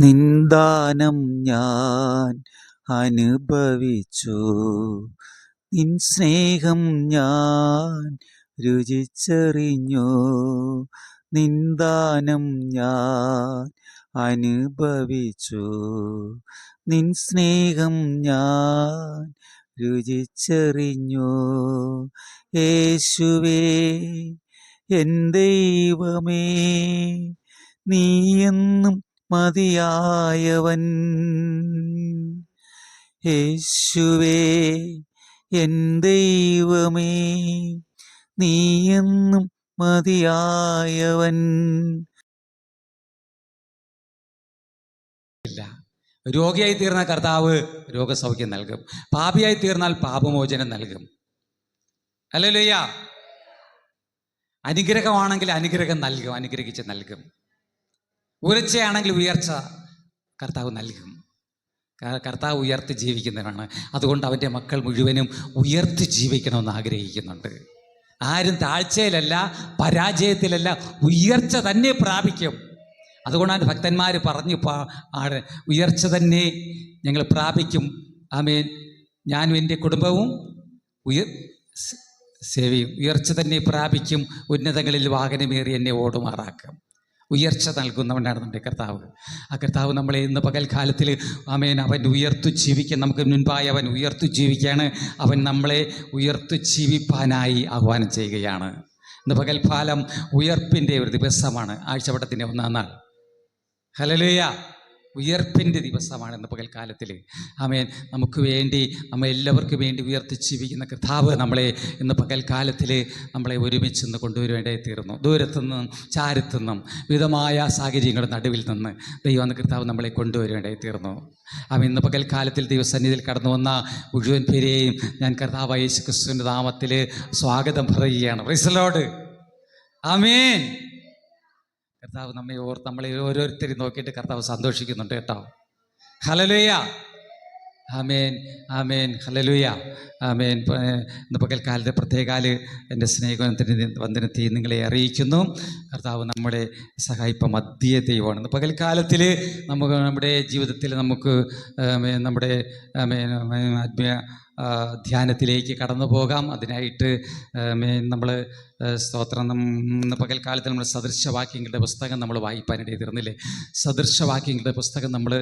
നിന്ദാനം ഞാൻ അനുഭവിച്ചു, നിൻ സ്നേഹം ഞാൻ രുചിച്ചറിഞ്ഞു. നിന്ദാനം ഞാൻ അനുഭവിച്ചു, നിൻ സ്നേഹം ഞാൻ രുചിച്ചറിഞ്ഞു. യേശുവേ എൻ ദൈവമേ, നീ എന്നും മതിയായവൻ. യേശുവേ എൻ ദൈവമേ, നീ എന്നും മതിയായവൻ. രോഗിയായി തീർന്ന കർത്താവ് രോഗസൗഖ്യം നൽകും. പാപിയായി തീർന്നാൽ പാപമോചനം നൽകും. ഹല്ലേലൂയ. അനുഗ്രഹമാണെങ്കിൽ അനുഗ്രഹം നൽകും, അനുഗ്രഹിച്ച് നൽകും. ഉയർച്ചയാണെങ്കിൽ ഉയർച്ച കർത്താവ് നൽകും. കർത്താവ് ഉയർത്തി ജീവിക്കുന്നവരാണ്. അതുകൊണ്ട് അവൻ്റെ മക്കൾ മുഴുവനും ഉയർത്തി ജീവിക്കണമെന്ന് ആഗ്രഹിക്കുന്നുണ്ട്. ആരും താഴ്ചയിലല്ല, പരാജയത്തിലല്ല, ഉയർച്ച തന്നെ പ്രാപിക്കും. അതുകൊണ്ടാണ് ഭക്തന്മാർ പറഞ്ഞു ഉയർച്ച തന്നെ ഞങ്ങൾ പ്രാപിക്കും. ആമേൻ. ഞാനും എൻ്റെ കുടുംബവും സേവയും ഉയർച്ച തന്നെ പ്രാപിക്കും. ഉന്നതങ്ങളിൽ വാഹനമേറി എന്നെ ഓടുമാറാക്കും. ഉയർച്ച നൽകുന്നവനാണ് നമ്മുടെ കർത്താവ്. ആ കർത്താവ് നമ്മളെ ഇന്ന് പകൽക്കാലത്തിൽ ആമേൻ അവൻ ഉയർത്തു ജീവിക്കാൻ, നമുക്ക് മുൻപായി അവൻ ഉയർത്തു ജീവിക്കുകയാണ്. അവൻ നമ്മളെ ഉയർത്തു ജീവിപ്പാനായി ആഹ്വാനം ചെയ്യുകയാണ്. ഇന്ന് പകൽക്കാലം ഉയർപ്പിൻ്റെ ഒരു ദിവസമാണ്. ആഴ്ചവട്ടത്തിൻ്റെ 1-ാം നാൾ. ഹല്ലേലൂയ. ഉയർപ്പിൻ്റെ ദിവസമാണ് ഇന്ന് പകൽക്കാലത്തിൽ. ആമേൻ. നമുക്ക് വേണ്ടി, എല്ലാവർക്കും വേണ്ടി ഉയർത്തി ജീവിക്കുന്ന കർത്താവ് നമ്മളെ ഇന്ന് പകൽക്കാലത്തിൽ നമ്മളെ ഒരുമിച്ച് നിന്ന് കൊണ്ടുവരുവേണ്ടതായി തീർന്നു. ദൂരത്തുനിന്നും ചാരത്തുനിന്നും വിധമായ സാഹചര്യങ്ങളുടെ നടുവിൽ നിന്ന് ദൈവം കർത്താവ് നമ്മളെ കൊണ്ടുവരുവേണ്ടതായി തീർന്നു. ആമേൻ. ഇന്ന് പകൽക്കാലത്തിൽ ദൈവസന്നിധിയിൽ കടന്നു വന്ന മുഴുവൻ പേരെയും ഞാൻ കർത്താവ് യേശു ക്രിസ്തുവിൻ്റെ നാമത്തിൽ സ്വാഗതം പറയുകയാണ്. Praise the lord. ആമേൻ. കർത്താവ് നമ്മളെ ഓരോരുത്തരും നോക്കിയിട്ട് കർത്താവ് സന്തോഷിക്കുന്നുണ്ട് കേട്ടോ. ഹല്ലേലൂയ. ആമേൻ, ആമേൻ, ഹല്ലേലൂയ, ആമേൻ. ഇന്ന് പകൽക്കാലത്തെ പ്രത്യേകാല് എൻ്റെ വന്ദനത്തെ നിങ്ങളെ അറിയിക്കുന്നു. കർത്താവ് നമ്മളെ സഹായിപ്പം മധ്യ ദൈവമാണ്. ഇന്ന് പകൽക്കാലത്തിൽ നമ്മുടെ ജീവിതത്തിൽ നമുക്ക് നമ്മുടെ ആത്മീയ ധ്യാനത്തിലേക്ക് കടന്നു പോകാം. അതിനായിട്ട് നമ്മൾ സ്തോത്രം, ഇന്ന് പകൽക്കാലത്ത് നമ്മൾ സദൃശവാക്യങ്ങളുടെ പുസ്തകം നമ്മൾ വായിപ്പാനിടയിൽ തീർന്നില്ലേ? സദൃശവാക്യങ്ങളുടെ പുസ്തകം നമ്മൾ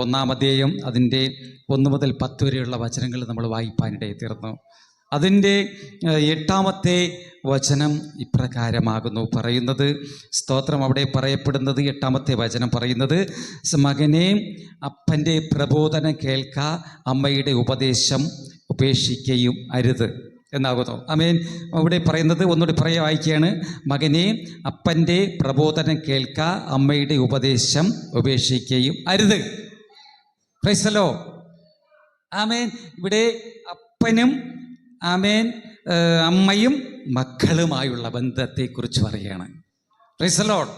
1-ാം അധ്യായം അതിൻ്റെ 1 മുതൽ 10 വരെയുള്ള വചനങ്ങൾ നമ്മൾ വായിപ്പാനിടയിൽ തീർന്നു. അതിൻ്റെ 8-ാമത്തെ വചനം ഇപ്രകാരമാകുന്നു പറയുന്നത്. സ്തോത്രം. അവിടെ പറയപ്പെടുന്നത് 8-ാമത്തെ വചനം പറയുന്നത്, മകനെ അപ്പൻ്റെ പ്രബോധനം കേൾക്ക, അമ്മയുടെ ഉപദേശം ഉപേക്ഷിക്കുകയും അരുത് എന്നാകുന്നു. ആമേൻ. അവിടെ പറയുന്നത് ഒന്നുകൂടി വായിക്കുകയാണ്. മകനെ അപ്പൻ്റെ പ്രബോധനം കേൾക്ക, അമ്മയുടെ ഉപദേശം ഉപേക്ഷിക്കുകയും അരുത്. Praise the lord. ആമേൻ. ഇവിടെ അപ്പനും ആമേൻ അമ്മയും മക്കളുമായുള്ള ബന്ധത്തെക്കുറിച്ച് പറയുകയാണ്. Praise the lord.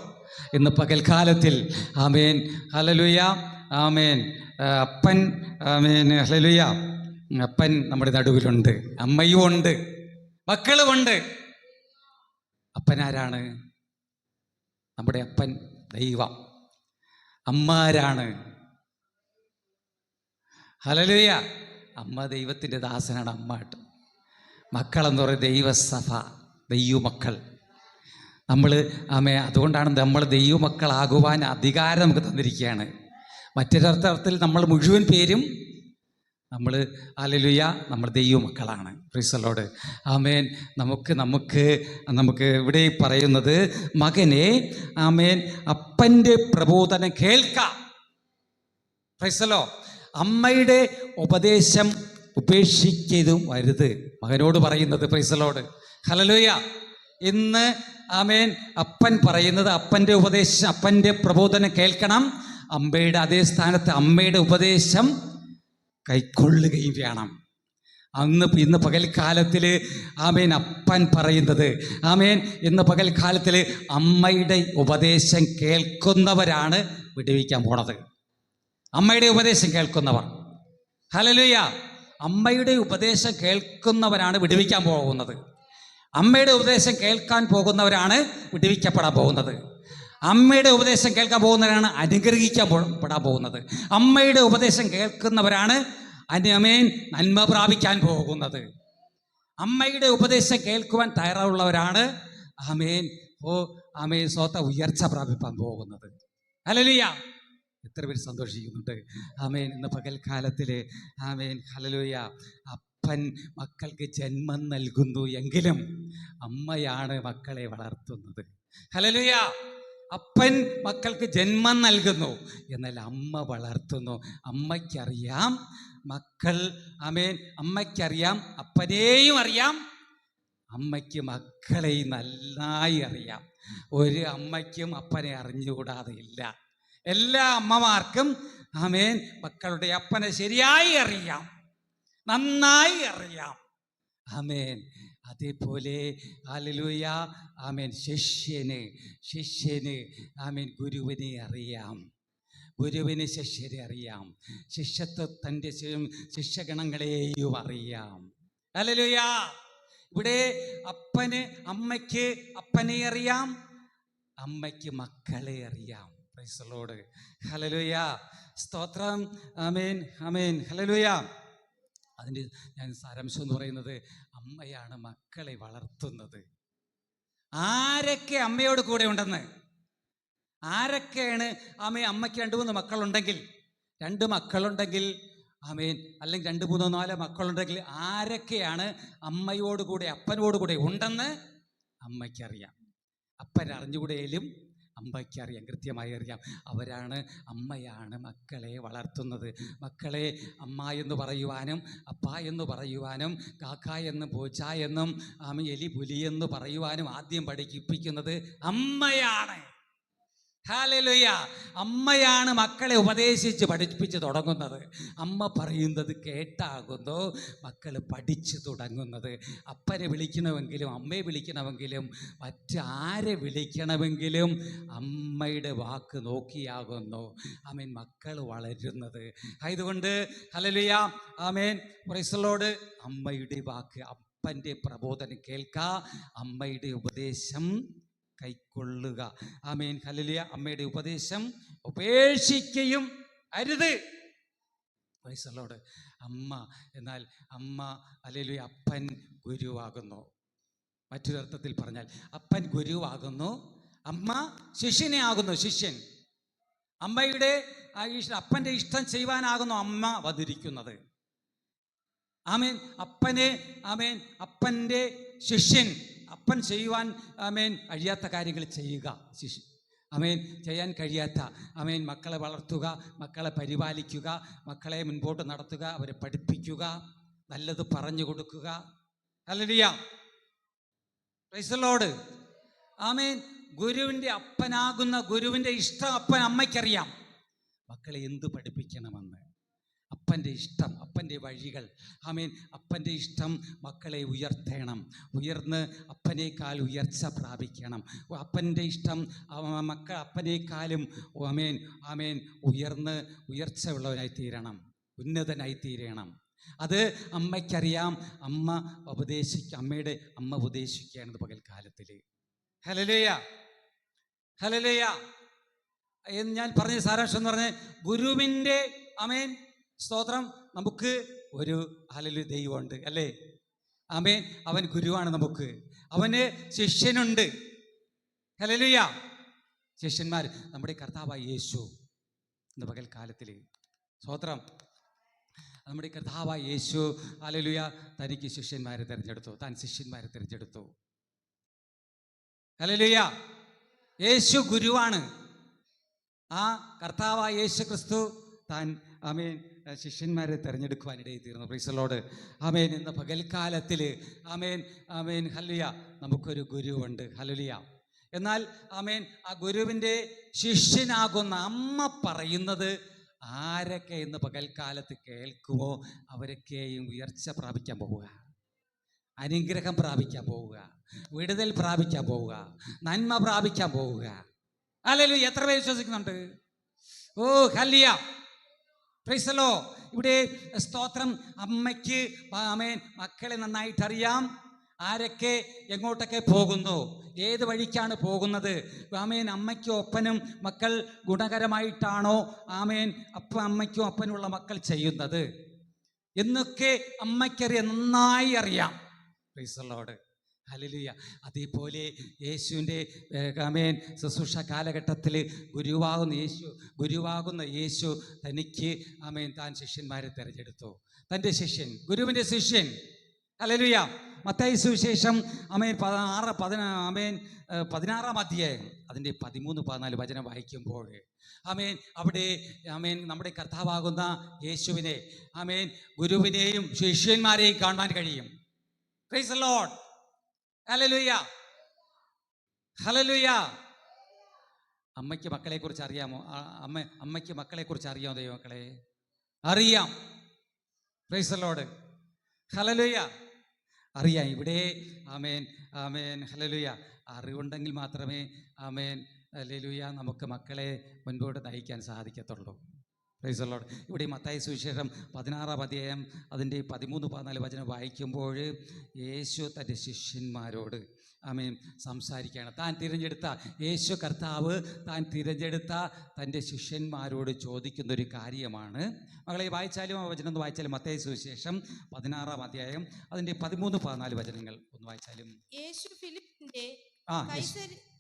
ഇന്ന് പകൽക്കാലത്തിൽ ആമേൻ, ഹല്ലേലൂയ, ആമേൻ, അപ്പൻ, ആമേൻ, ഹല്ലേലൂയ, അപ്പൻ നമ്മുടെ നടുവിലുണ്ട്, അമ്മയും ഉണ്ട്, മക്കളുമുണ്ട്. അപ്പനാരാണ്? നമ്മുടെ അപ്പൻ ദൈവം. അമ്മാരാണ്? ഹല്ലേലൂയ. അമ്മ ദൈവത്തിൻ്റെ ദാസനാണ്. അമ്മ കേട്ടോ. മക്കളെന്ന് പറയുന്നത് ദൈവസഭ, ദൈവമക്കൾ. നമ്മൾ അതുകൊണ്ടാണ് നമ്മൾ ദൈവമക്കളാകുവാൻ അധികാരം നമുക്ക് തന്നിരിക്കുകയാണ്. മറ്റൊരർത്ഥത്തിൽ നമ്മൾ മുഴുവൻ പേരും നമ്മൾ ഹല്ലേലൂയ നമ്മൾ ദൈവമക്കളാണ്. Praise the lord. ആമേൻ. നമുക്ക് ഇവിടെ പറയുന്നത്, മകനെ ആമേൻ അപ്പൻ്റെ പ്രബോധനം കേൾക്ക. Praise the lord. അമ്മയുടെ ഉപദേശം ഉപേക്ഷിക്കതും അരുത് മകനോട് പറയുന്നത്. Praise the lord. ഹല്ലേലൂയ. ഇന്ന് ആമേൻ അപ്പൻ പറയുന്നത്, അപ്പൻ്റെ ഉപദേശം, അപ്പൻ്റെ പ്രബോധനം കേൾക്കണം. അമ്മയുടെ അതേ സ്ഥാനത്ത് അമ്മയുടെ ഉപദേശം കൈക്കൊള്ളുകയും വേണം. ഇന്ന് പകൽക്കാലത്തിൽ ആമേൻ അപ്പൻ പറയുന്നത്, ആമേൻ ഇന്ന് പകൽക്കാലത്തിൽ അമ്മയുടെ ഉപദേശം കേൾക്കുന്നവരാണ് വിടുവിക്കാൻ പോണത്. അമ്മയുടെ ഉപദേശം കേൾക്കുന്നവർ. ഹല്ലേലൂയ. അമ്മയുടെ ഉപദേശം കേൾക്കുന്നവരാണ് വിടുവിക്കാൻ പോകുന്നത്. അമ്മയുടെ ഉപദേശം കേൾക്കാൻ പോകുന്നവരാണ് വിടുവിക്കപ്പെടാൻ പോകുന്നത്. അമ്മയുടെ ഉപദേശം കേൾക്കാൻ പോകുന്നവരാണ് അനുഗ്രഹിക്കപ്പെടാൻ പോകുന്നത്. അമ്മയുടെ ഉപദേശം കേൾക്കുന്നവരാണ് ആമേൻ നന്മ പ്രാപിക്കാൻ പോകുന്നത്. അമ്മയുടെ ഉപദേശം കേൾക്കുവാൻ തയ്യാറുള്ളവരാണ് ആമേൻ ആമേൻ ഉയർച്ച പ്രാപിപ്പാൻ പോകുന്നത്. ഹല്ലേലൂയ. എത്ര പേര് സന്തോഷിക്കുന്നുണ്ട്? ആമേൻ. ഇന്ന് പകൽക്കാലത്തിൽ ആമേൻ ഹല്ലേലൂയ. അപ്പൻ മക്കൾക്ക് ജന്മം നൽകുന്നു എങ്കിലും അമ്മയാണ് മക്കളെ വളർത്തുന്നത്. ഹല്ലേലൂയ. അപ്പൻ മക്കൾക്ക് ജന്മം നൽകുന്നു, എന്നാൽ അമ്മ വളർത്തുന്നു. അമ്മയ്ക്കറിയാം മക്കൾ ആമേൻ, അമ്മയ്ക്കറിയാം, അപ്പനെയും അറിയാം, അമ്മയ്ക്ക് മക്കളെയും നന്നായി അറിയാം. ഒരു അമ്മയ്ക്കും അപ്പനെ അറിഞ്ഞുകൂടാതെ ഇല്ല. എല്ലാ അമ്മമാർക്കും ആമേൻ മക്കളുടെ അപ്പനെ ശരിയായി അറിയാം, നന്നായി അറിയാം. ആമേൻ. അതേപോലെ ഹല്ലേലൂയ ആമേൻ ശിഷ്യന് ആമേൻ ഗുരുവിനെ അറിയാം, ഗുരുവിന് ശിഷ്യരെ അറിയാം, ശിഷ്യത്വത്തിൻ്റെ ശിഷ്യഗണങ്ങളെയും അറിയാം. ഹല്ലേലൂയ. ഇവിടെ അമ്മയ്ക്ക് അപ്പനെ അറിയാം, അമ്മയ്ക്ക് മക്കളെ അറിയാം. Price the lord. ഹല്ലേലൂയ. സ്തോത്രം. ആമേൻ ആമേൻ. ഹല്ലേലൂയ. അതിൻ്റെ ഞാൻ സാരാംശം എന്ന് പറയുന്നത്, അമ്മയാണ് മക്കളെ വളർത്തുന്നത്. ആരൊക്കെ അമ്മയോട് കൂടെ ഉണ്ടെന്ന്, ആരൊക്കെയാണ് അമ്മയ്ക്ക് 2-3 മക്കളുണ്ടെങ്കിൽ, 2 മക്കളുണ്ടെങ്കിൽ ആമേൻ, അല്ലെങ്കിൽ 2, 3, 4 മക്കളുണ്ടെങ്കിൽ ആരൊക്കെയാണ് അമ്മയോട് കൂടെ അപ്പനോട് കൂടെ ഉണ്ടെന്ന് അമ്മയ്ക്കറിയാം. അപ്പൻ അറിഞ്ഞുകൂടെയും അമ്മയ്ക്കറിയാം, കൃത്യമായി അറിയാം. അമ്മയാണ് മക്കളെ വളർത്തുന്നത്. മക്കളെ അമ്മ എന്ന് പറയുവാനും അപ്പ എന്ന് പറയുവാനും കാക്ക എന്നും പൂച്ച എന്നും എലി പുലി എന്ന് പറയുവാനും ആദ്യം പഠിപ്പിക്കുന്നത് അമ്മയാണ്. ഹല്ലേലൂയ. അമ്മയാണ് മക്കളെ ഉപദേശിച്ച് പഠിപ്പിച്ച് തുടങ്ങുന്നത്. അമ്മ പറയുന്നത് കേട്ടാകുന്നു മക്കൾ പഠിച്ചു തുടങ്ങുന്നത്. അപ്പനെ വിളിക്കണമെങ്കിലും അമ്മയെ വിളിക്കണമെങ്കിലും മറ്റാരെ വിളിക്കണമെങ്കിലും അമ്മയുടെ വാക്ക് നോക്കിയാകുന്നു ആമേൻ മക്കൾ വളരുന്നത്. ആയതുകൊണ്ട് hallelujah amen praise the lord. അമ്മയുടെ വാക്ക്, അപ്പൻ്റെ പ്രബോധനം കേൾക്കുക, അമ്മയുടെ ഉപദേശം കൈക്കൊള്ളുക. Amen hallelujah. അമ്മയുടെ ഉപദേശം ഉപേക്ഷിക്കുകയും അരുത്. Praise the Lord. എന്നാൽ അമ്മ ഹല്ലേലൂയ അപ്പൻ ഗുരുവാകുന്നു. മറ്റൊരർത്ഥത്തിൽ പറഞ്ഞാൽ അപ്പൻ ഗുരുവാകുന്നു, അമ്മ ശിഷ്യനെ ആകുന്നു. ശിഷ്യൻ അമ്മയുടെ അപ്പൻ്റെ ഇഷ്ടം ചെയ്യുവാനാകുന്നു അമ്മ വധിരിക്കുന്നത്. ആമേൻ. അപ്പൻ്റെ ശിഷ്യൻ, അപ്പൻ ചെയ്യുവാൻ കഴിയാത്ത കാര്യങ്ങൾ ചെയ്യുക. ചെയ്യാൻ കഴിയാത്ത മക്കളെ വളർത്തുക, മക്കളെ പരിപാലിക്കുക, മക്കളെ മുൻപോട്ട് നടത്തുക, അവരെ പഠിപ്പിക്കുക, നല്ലത് പറഞ്ഞു കൊടുക്കുക. ഹല്ലേലൂയ. Praise the lord. ആമേൻ. ഗുരുവിൻ്റെ അപ്പനാകുന്ന ഗുരുവിൻ്റെ ഇഷ്ടം അമ്മയ്ക്കറിയാം. മക്കളെ എന്ത് പഠിപ്പിക്കണമെന്ന്, അപ്പൻ്റെ ഇഷ്ടം, അപ്പൻ്റെ വഴികൾ. അപ്പൻ്റെ ഇഷ്ടം മക്കളെ ഉയർത്തണം, ഉയർന്ന് അപ്പനേക്കാൾ ഉയർച്ച പ്രാപിക്കണം. അപ്പൻ്റെ ഇഷ്ടം അപ്പനേക്കാളും ഉയർന്ന് ഉയർച്ച ഉള്ളവനായി തീരണം, ഉന്നതനായി തീരണം. അത് അമ്മയ്ക്കറിയാം. അമ്മ ഉപദേശിക്കുകയാണെന്ന് പകൽക്കാലത്തിൽ. ഹല്ലേലൂയ. ഹല്ലേലൂയ. ഞാൻ പറഞ്ഞ സാരാംശം എന്ന് പറഞ്ഞ്, ഗുരുവിൻ്റെ സ്തോത്രം, നമുക്ക് ഒരു ഹല്ലേലൂയ ദൈവമുണ്ട് അല്ലേ? ആമേൻ. അവൻ ഗുരുവാണ് നമുക്ക്. അവന് ശിഷ്യനുണ്ട്. ഹല്ലേലൂയ. ശിഷ്യന്മാർ നമ്മുടെ കർത്താവായ യേശു ഇന്ന് പകൽക്കാലത്തിൽ സ്തോത്രം, നമ്മുടെ കർത്താവായ യേശു ഹല്ലേലൂയ തനിക്ക് ശിഷ്യന്മാരെ തിരഞ്ഞെടുത്തു, താൻ ശിഷ്യന്മാരെ തിരഞ്ഞെടുത്തു. ഹല്ലേലൂയ. യേശു ഗുരുവാണ്. ആ കർത്താവായ യേശു ക്രിസ്തു താൻ ശിഷ്യന്മാരെ തിരഞ്ഞെടുക്കുവാനിടയിൽ തീർന്നു. Price the lord. ഇന്ന് പകൽക്കാലത്തിൽ ഹല്ലേലൂയ നമുക്കൊരു ഗുരുവുണ്ട്. ഹല്ലേലൂയ. എന്നാൽ ആ ഗുരുവിൻ്റെ ശിഷ്യനാകുന്ന അമ്മ പറയുന്നത് ആരൊക്കെ ഇന്ന് പകൽക്കാലത്ത് കേൾക്കുമോ അവരൊക്കെയും ഉയർച്ച പ്രാപിക്കാൻ പോവുക, അനുഗ്രഹം പ്രാപിക്കാൻ പോവുക, വിടുതൽ പ്രാപിക്കാൻ പോവുക, നന്മ പ്രാപിക്കാൻ പോവുക. ഹല്ലേലൂയ. എത്ര പേര് വിശ്വസിക്കുന്നുണ്ട്? ഓ ഹല്ലേലൂയ. Praise the Lord. ഇവിടെ സ്തോത്രം, അമ്മയ്ക്ക് മക്കളെ നന്നായിട്ട് അറിയാം, ആരൊക്കെ എങ്ങോട്ടൊക്കെ പോകുന്നു, ഏത് വഴിക്കാണ് പോകുന്നത്? ആമേൻ. അമ്മയ്ക്കും ഒപ്പനും മക്കൾ ഗുണകരമായിട്ടാണോ ആമേൻ അമ്മയ്ക്കും ഒപ്പനുള്ള മക്കൾ ചെയ്യുന്നത് എന്നൊക്കെ അമ്മയ്ക്കറിയാം, നന്നായി അറിയാം. Price the lord. ഹല്ലേലൂയ. അതേപോലെ യേശുവിൻ്റെ ആമേൻ ശുശ്രൂഷ കാലഘട്ടത്തിൽ ഗുരുവാകുന്ന യേശു തനിക്ക് ആമേൻ താൻ ശിഷ്യന്മാരെ തിരഞ്ഞെടുത്തു. തൻ്റെ ശിഷ്യൻ, ഗുരുവിൻ്റെ ശിഷ്യൻ. ഹല്ലേലൂയ. മത്തായി സുവിശേഷം ആമേൻ 16-ാം അധ്യായം അതിൻ്റെ 13-14 വചനം വായിക്കുമ്പോൾ ആമേൻ അവിടെ ആമേൻ നമ്മുടെ കർത്താവാകുന്ന യേശുവിനെ ആമേൻ ഗുരുവിനെയും ശിഷ്യന്മാരെയും കാണാൻ കഴിയും. Price the lord. Hallelujah. Hallelujah. അമ്മയ്ക്ക് മക്കളെക്കുറിച്ച് അറിയാമോ? അമ്മയ്ക്ക് മക്കളെക്കുറിച്ച് അറിയാമോ ദൈവമക്കളെ? അറിയാം. Price the lord. ഹല്ലേലൂയ. അറിയാം. ഇവിടെ ആമേൻ ആമേൻ ഹല്ലേലൂയ. അറിവുണ്ടെങ്കിൽ മാത്രമേ ആമേൻ ഹല്ലേലൂയ നമുക്ക് മക്കളെ മുൻപോട്ട് നയിക്കാൻ സാധിക്കത്തുള്ളൂ. Price the Lord. ഇവിടെ മത്തായി സുവിശേഷം 16-ാം അധ്യായം അതിൻ്റെ 13-14 വചനം വായിക്കുമ്പോൾ യേശു തൻ്റെ ശിഷ്യന്മാരോട് ആമേൻ സംസാരിക്കുകയാണ്. താൻ തിരഞ്ഞെടുത്ത യേശു കർത്താവ് താൻ തിരഞ്ഞെടുത്ത തൻ്റെ ശിഷ്യന്മാരോട് ചോദിക്കുന്നൊരു കാര്യമാണ്. മകളെ വായിച്ചാലും ആ വചനം ഒന്ന് വായിച്ചാലും മത്തായി സുവിശേഷം 16-ാം അധ്യായം അതിൻ്റെ 13-14 വചനങ്ങൾ ഒന്ന് വായിച്ചാലും. യേശു ഫിലിപ്പിന്റെ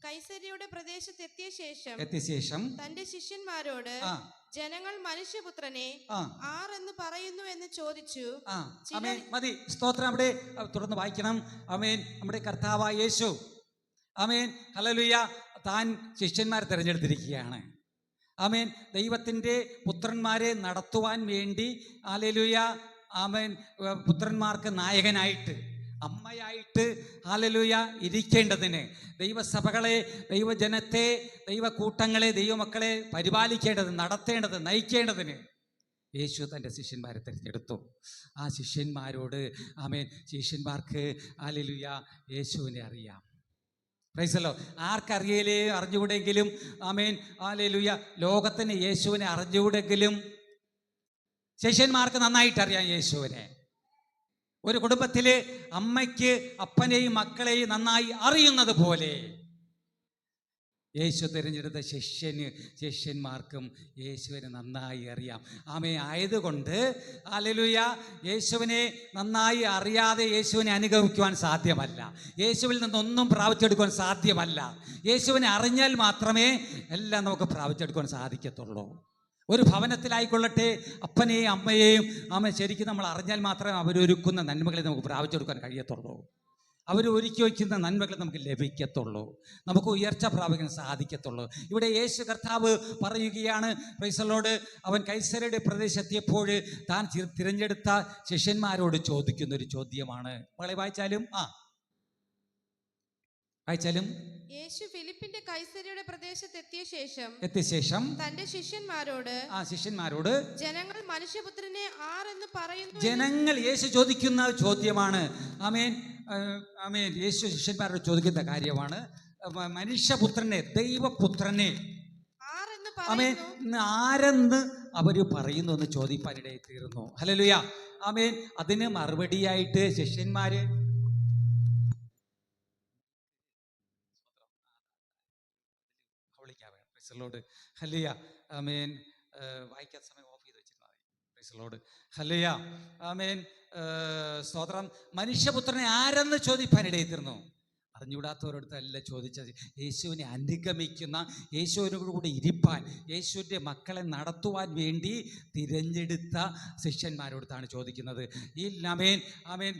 കൈസരിയുടെ പ്രദേശത്ത് എത്തിയ ശേഷം തന്റെ ശിഷ്യന്മാരോട് ജനങ്ങൾ മനുഷ്യപുത്രനെ ആരെന്ന് പറയുന്നു എന്ന് ചോദിച്ചു. മതി, സ്തോത്രം. അവിടെ തുടർന്ന് വായിക്കണം. ആമേൻ. നമ്മുടെ കർത്താവായ യേശു ആമേൻ ഹല്ലേലൂയ താൻ ശിഷ്യന്മാരെ തിരഞ്ഞെടുത്തിരിക്കുകയാണ്. ആമേൻ. ദൈവത്തിൻ്റെ പുത്രന്മാരെ നടത്തുവാൻ വേണ്ടി ഹല്ലേലൂയ ആമേൻ പുത്രന്മാർക്ക് നായകനായിട്ട് അമ്മയായിട്ട് ഹല്ലേലൂയ ഇരിക്കേണ്ടതിന്, ദൈവസഭകളെ, ദൈവജനത്തെ, ദൈവക്കൂട്ടങ്ങളെ, ദൈവമക്കളെ പരിപാലിക്കേണ്ടത്, നടത്തേണ്ടത്, നയിക്കേണ്ടതിന് യേശു തൻ്റെ ശിഷ്യന്മാരെ തിരഞ്ഞെടുത്തു. ആ ശിഷ്യന്മാരോട് ആമേൻ ശിഷ്യന്മാർക്ക് ഹല്ലേലൂയ യേശുവിനെ അറിയാം. പ്രൈസല്ലോ. അറിഞ്ഞുകൂടെങ്കിലും ആമേൻ ഹല്ലേലൂയ ലോകത്തിന് യേശുവിനെ അറിഞ്ഞുകൂടെങ്കിലും ശിഷ്യന്മാർക്ക് നന്നായിട്ട് അറിയാം യേശുവിനെ. ഒരു കുടുംബത്തിൽ അമ്മയ്ക്ക് അപ്പനെയും മക്കളെയും നന്നായി അറിയുന്നത് പോലെ യേശു തിരഞ്ഞെടുത്ത ശിഷ്യന്മാർക്കും യേശുവിനെ നന്നായി അറിയാം. ആമേ. ആയതുകൊണ്ട് ഹല്ലേലൂയ യേശുവിനെ നന്നായി അറിയാതെ യേശുവിനെ അനുഗമിക്കുവാൻ സാധ്യമല്ല. യേശുവിൽ നിന്നൊന്നും പ്രാപിച്ചെടുക്കുവാൻ സാധ്യമല്ല. യേശുവിനെ അറിഞ്ഞാൽ മാത്രമേ എല്ലാം നമുക്ക് പ്രാപിച്ചെടുക്കുവാൻ സാധിക്കത്തുള്ളൂ. ഒരു ഭവനത്തിലായിക്കൊള്ളട്ടെ, അപ്പനെയും അമ്മയെയും ശരിക്കും നമ്മൾ അറിഞ്ഞാൽ മാത്രമേ അവരൊരുക്കുന്ന നന്മകളെ നമുക്ക് പ്രാപിച്ചെടുക്കാൻ കഴിയത്തുള്ളൂ. അവർ ഒരുക്കി വയ്ക്കുന്ന നന്മകൾ നമുക്ക് ലഭിക്കത്തുള്ളൂ, നമുക്ക് ഉയർച്ച പ്രാപിക്കാൻ സാധിക്കത്തുള്ളൂ. ഇവിടെ യേശു കർത്താവ് പറയുകയാണ്, പ്രൈസ് ദി ലോർഡ്, അവൻ കൈസരയുടെ പ്രദേശത്തെത്തിയപ്പോൾ താൻ തിരഞ്ഞെടുത്ത ശിഷ്യന്മാരോട് ചോദിക്കുന്നൊരു ചോദ്യമാണ്. മകളെ വായിച്ചാലും യേശു ഫിലിപ്പിന്റെ കൈസരിയുടെ പ്രദേശത്ത് എത്തിയ ശേഷം തന്റെ ശിഷ്യന്മാരോട് ജനങ്ങൾ മനുഷ്യപുത്രനെ ആരെന്ന് പറയുന്നു. ജനങ്ങൾ യേശു ചോദിക്കുന്ന ചോദ്യമാണ്. ആമേൻ ആമേൻ. യേശു ശിഷ്യന്മാരോട് ചോദിക്കുന്ന കാര്യമാണ്, മനുഷ്യപുത്രനെ, ദൈവപുത്രനെ ആമേൻ ആരെന്ന് അവര് പറയുന്നു എന്ന് ചോദിപ്പാനിടയിൽ തീർന്നു. ഹല്ലേലൂയ. ആമേൻ. അതിന് മറുപടിയായിട്ട് ശിഷ്യന്മാര് ഹല്ലേലൂയ ആമേൻ വായിക്കാൻ സമയം ഓഫ് ചെയ്ത് വെച്ചിരുന്നാൽ പ്രൈസ് ദി ലോർഡ്. ഹല്ലേലൂയ ആമേൻ സ്തോത്രം. മനുഷ്യപുത്രനെ ആരെന്ന് ചോദിപ്പാനിടയിൽ തീർന്നു. അറിഞ്ഞുകൂടാത്തവരടുത്തല്ല ചോദിച്ചത്, യേശുവിനെ അനുഗമിക്കുന്ന, യേശുവിനോട് കൂടെ ഇരിപ്പാൻ, യേശുവിൻ്റെ മക്കളെ നടത്തുവാൻ വേണ്ടി തിരഞ്ഞെടുത്ത ശിഷ്യന്മാരോടത്താണ് ചോദിക്കുന്നത്. ഈ ആമേൻ ആമേൻ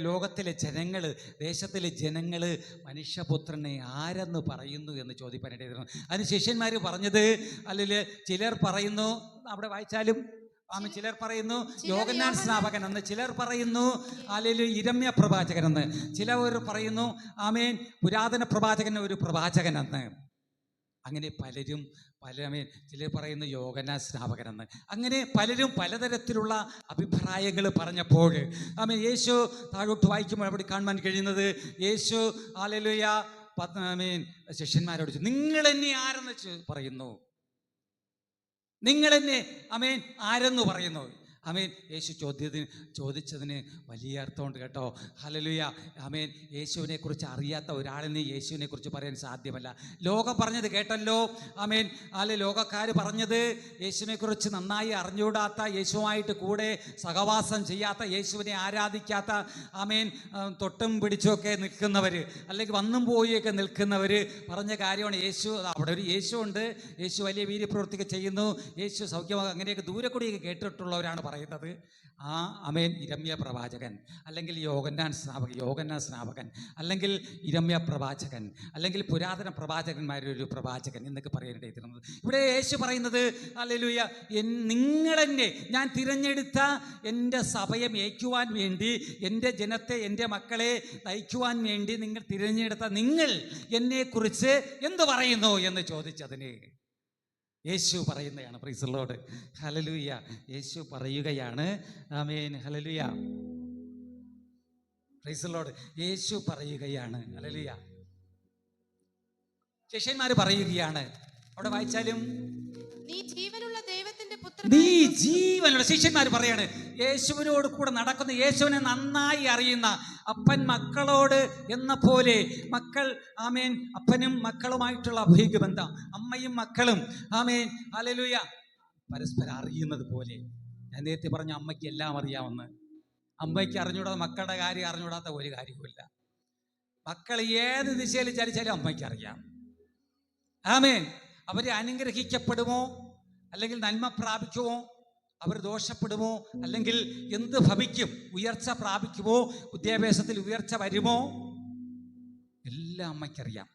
ലോകത്തിലെ ജനങ്ങൾ, ദേശത്തിലെ ജനങ്ങൾ മനുഷ്യപുത്രനെ ആരെന്ന് പറയുന്നു എന്ന് ചോദിപ്പാനിടയിൽ. അതിന് ശിഷ്യന്മാർ പറഞ്ഞത്, അല്ലെങ്കിൽ ചിലർ പറയുന്നു, അവിടെ വായിച്ചാലും ചിലർ പറയുന്നു യോഹന്നാൻ സ്നാപകൻ എന്ന്, ചിലർ പറയുന്നു അല്ലെങ്കിൽ യിരെമ്യാ പ്രവാചകൻ എന്ന്, ചിലർ പറയുന്നു ആമേൻ പുരാതന പ്രവാചകൻ ഒരു പ്രവാചകൻ എന്ന്. അങ്ങനെ പലരും ചിലർ പറയുന്നു യോഹന്നാൻ സ്നാപകൻ എന്ന്. അങ്ങനെ പലരും പലതരത്തിലുള്ള അഭിപ്രായങ്ങൾ പറഞ്ഞപ്പോൾ ആമേൻ യേശു താഴോട്ട് വായിക്കുമ്പോൾ അവിടെ കാണാൻ കഴിയുന്നത്, യേശു ഹല്ലേലൂയ ആമേൻ ശിഷ്യന്മാരോട് നിങ്ങൾ എന്നെ ആരെന്ന് പറയുന്നു, നിങ്ങൾ എന്നെ ആമേൻ ആരെന്ന് പറയുന്നു. ആമേൻ. യേശു ചോദിച്ചതിന് വലിയ അർത്ഥമുണ്ട് കേട്ടോ. ഹല്ലേലൂയ. ആമേൻ. യേശുവിനെ കുറിച്ച് അറിയാത്ത ഒരാളിന് യേശുവിനെ കുറിച്ച് പറയാൻ സാധ്യമല്ല. ലോകം പറഞ്ഞത് കേട്ടല്ലോ. ആമേൻ. ലോകക്കാർ പറഞ്ഞത് യേശുവിനെ കുറിച്ച് നന്നായി അറിഞ്ഞുകൂടാത്ത, യേശുവായിട്ട് കൂടെ സഹവാസം ചെയ്യാത്ത, യേശുവിനെ ആരാധിക്കാത്ത, ആമേൻ, തൊട്ടും പിടിച്ചുമൊക്കെ നിൽക്കുന്നവർ, അല്ലെങ്കിൽ വന്നും പോയൊക്കെ നിൽക്കുന്നവർ പറഞ്ഞ കാര്യമാണ്. യേശു, അവിടെ ഒരു യേശു ഉണ്ട്, യേശു വലിയ വീര്യപ്രവൃത്തിയൊക്കെ ചെയ്യുന്നു, യേശു സൗഖ്യമാകും, അങ്ങനെയൊക്കെ ദൂരെ കൂടിയൊക്കെ കേട്ടിട്ടുള്ളവരാണ് പറയുന്നത്. ആമേൻ. ഇരമ്യ പ്രവാചകൻ, അല്ലെങ്കിൽ യോഹന്നാൻ സ്നാപകൻ, അല്ലെങ്കിൽ ഇരമ്യ പ്രവാചകൻ, അല്ലെങ്കിൽ പുരാതന പ്രവാചകന്മാരൊരു പ്രവാചകൻ എന്നൊക്കെ പറയാനിടയിരുന്നത്. ഇവിടെ യേശു പറയുന്നത് ഹല്ലേലൂയ, നിങ്ങളെന്നെ, ഞാൻ തിരഞ്ഞെടുത്ത എൻ്റെ സഭയെ മേയ്ക്കുവാൻ വേണ്ടി, എൻ്റെ ജനത്തെ, എൻ്റെ മക്കളെ നയിക്കുവാൻ വേണ്ടി നിങ്ങൾ തിരഞ്ഞെടുത്ത നിങ്ങൾ എന്നെക്കുറിച്ച് എന്ത് പറയുന്നു എന്ന് ചോദിച്ചതിന് യേശു പറയുന്നതാണ്. Praise the lord. ഹല്ലേലൂയ. യേശു പറയുകയാണ്. ആമേൻ. ഹല്ലേലൂയ. Praise the lord. യേശു പറയുകയാണ്. ഹല്ലേലൂയ. ശിഷ്യന്മാർ പറയുകയാണ്. അവിടെ വായിച്ചാലും, നീ ജീവനുള്ള ദൈവത്തിന്റെ ശിഷ്യന്മാർ പറയാണ്, യേശുവിനോട് കൂടെ നടക്കുന്ന, യേശുവിനെ നന്നായി അറിയുന്ന അപ്പൻ മക്കളോട് എന്ന പോലെ, മക്കൾ, ആമേൻ, അപ്പനും മക്കളുമായിട്ടുള്ള അഭൈക ബന്ധം, അമ്മയും മക്കളും, ആമേൻ, ഹല്ലേലൂയ, പരസ്പരം അറിയുന്നത് പോലെ. ഞാൻ നേരത്തെ പറഞ്ഞ അമ്മയ്ക്ക് എല്ലാം അറിയാമെന്ന്. അമ്മയ്ക്ക് അറിഞ്ഞൂടാത്ത, മക്കളുടെ കാര്യം അറിഞ്ഞൂടാത്ത ഒരു കാര്യവുമില്ല. മക്കൾ ഏത് ദിശയിൽ ചലിച്ചാലും അമ്മയ്ക്ക് അറിയാം. ആമേൻ. അവർ അനുഗ്രഹിക്കപ്പെടുമോ, അല്ലെങ്കിൽ നന്മ പ്രാപിക്കുമോ, അവർ ദോഷപ്പെടുമോ, അല്ലെങ്കിൽ എന്ത് ഭവിക്കും, ഉയർച്ച പ്രാപിക്കുമോ, വിദ്യാഭ്യാസത്തിൽ ഉയർച്ച വരുമോ, എല്ലാം അമ്മയ്ക്കറിയാം.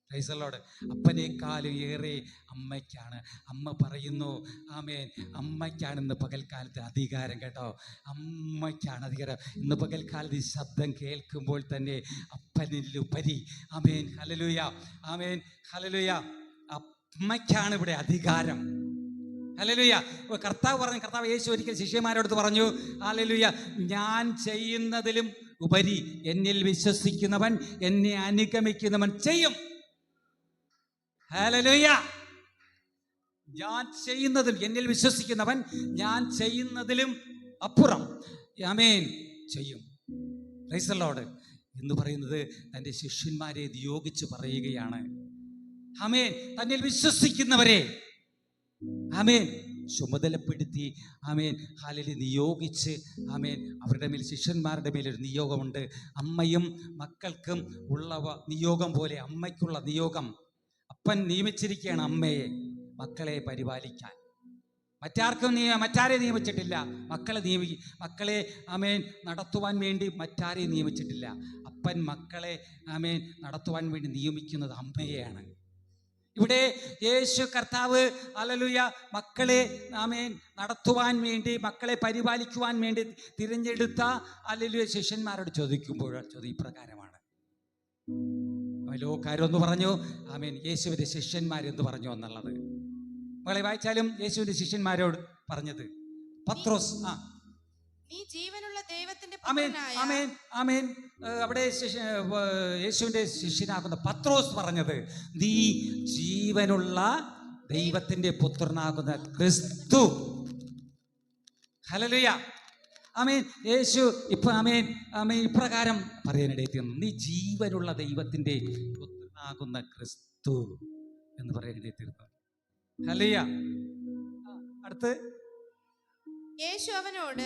Praise the lord. അപ്പനേക്കാളും ഏറെ അമ്മയ്ക്കാണ്. അമ്മ പറയുന്നു, ആമേൻ, അമ്മയ്ക്കാണ് ഇന്ന് പകൽക്കാലത്ത് അധികാരം കേട്ടോ. അമ്മയ്ക്കാണ് അധികാരം. ഇന്ന് പകൽക്കാലത്ത് ഈ ശബ്ദം കേൾക്കുമ്പോൾ തന്നെ അപ്പനിലുപരി, ആമേൻ, ഹല്ലേലൂയ, ആമേൻ, ഹല്ലേലൂയ, അമ്മയ്ക്കാണ് ഇവിടെ അധികാരം. ഹല്ലേലൂയ. കർത്താവ് യേശു ഒരിക്കൽ ശിഷ്യന്മാരോട് പറഞ്ഞു, ഹല്ലേലൂയ, ഞാൻ ചെയ്യുന്നതിലും ഉപരി എന്നിൽ വിശ്വസിക്കുന്നവൻ, എന്നെ അനുഗമിക്കുന്നവൻ ചെയ്യും. ഹല്ലേലൂയ. ഞാൻ ചെയ്യുന്നതിലും, എന്നിൽ വിശ്വസിക്കുന്നവൻ ഞാൻ ചെയ്യുന്നതിലും അപ്പുറം, ആമേൻ, ചെയ്യും. പ്രൈസ് ദി ലോർഡ് എന്ന് പറയുന്നത് തൻ്റെ ശിഷ്യന്മാരെ നിയോഗിച്ച് പറയുകയാണ്. ആമേൻ. തന്നിൽ വിശ്വസിക്കുന്നവരെ, ആമേൻ, ചുമതലപ്പെടുത്തി, ആമേൻ, ഹാലലി, നിയോഗിച്ച്, ആമേൻ, അവരുടെ മേൽ, ശിഷ്യന്മാരുടെ മേലൊരു നിയോഗമുണ്ട്. അമ്മയും മക്കൾക്കും ഉള്ള നിയോഗം പോലെ അമ്മയ്ക്കുള്ള നിയോഗം അപ്പൻ നിയമിച്ചിരിക്കുകയാണ്. അമ്മയെ, മക്കളെ പരിപാലിക്കാൻ. മറ്റാരെ നിയമിച്ചിട്ടില്ല. മക്കളെ, ആമേൻ, നടത്തുവാൻ വേണ്ടി മറ്റാരെ നിയമിച്ചിട്ടില്ല. അപ്പൻ മക്കളെ, ആമേൻ, നടത്തുവാൻ വേണ്ടി നിയമിക്കുന്നത് അമ്മയെയാണ്. ഇവിടെ യേശു കർത്താവ്, ഹല്ലേലൂയ, മക്കളെ, ആമേൻ, നടത്തുവാൻ വേണ്ടി, മക്കളെ പരിപാലിക്കുവാൻ വേണ്ടി തിരഞ്ഞെടുത്ത, ഹല്ലേലൂയ, ശിഷ്യന്മാരോട് ചോദിക്കുമ്പോൾ ഇപ്രകാരമാണ്. ലോകാരെന്ന് പറഞ്ഞു, ആമേൻ, യേശുവിൻ്റെ ശിഷ്യന്മാരെന്ന് പറഞ്ഞു എന്നുള്ളത്. മകളെ വായിച്ചാലും യേശുവിൻ്റെ ശിഷ്യന്മാരോട് പറഞ്ഞത്, പത്രോസ്, നീ ജീവനുള്ള ദൈവത്തിന്റെ ആമേൻ, ആമേൻ, ആമേൻ, അവിടെ യേശുവിൻ്റെ ശിഷ്യനാകുന്ന പത്രോസ് പറഞ്ഞത്, നീ ജീവനുള്ള ദൈവത്തിന്റെ പുത്രനാകുന്ന ക്രിസ്തു. ഹല്ലേലൂയ. ആമേൻ. യേശു ആമേൻ, ആമേൻ, ഇപ്രകാരം പറയാനിടയെത്തിയിരുന്നു, നീ ജീവനുള്ള ദൈവത്തിന്റെ പുത്രനാകുന്ന ക്രിസ്തു എന്ന് പറയാനിടയെത്തിയിരുന്നു. ഹല്ലേലൂയ. അടുത്ത് യേശു അവനോട്,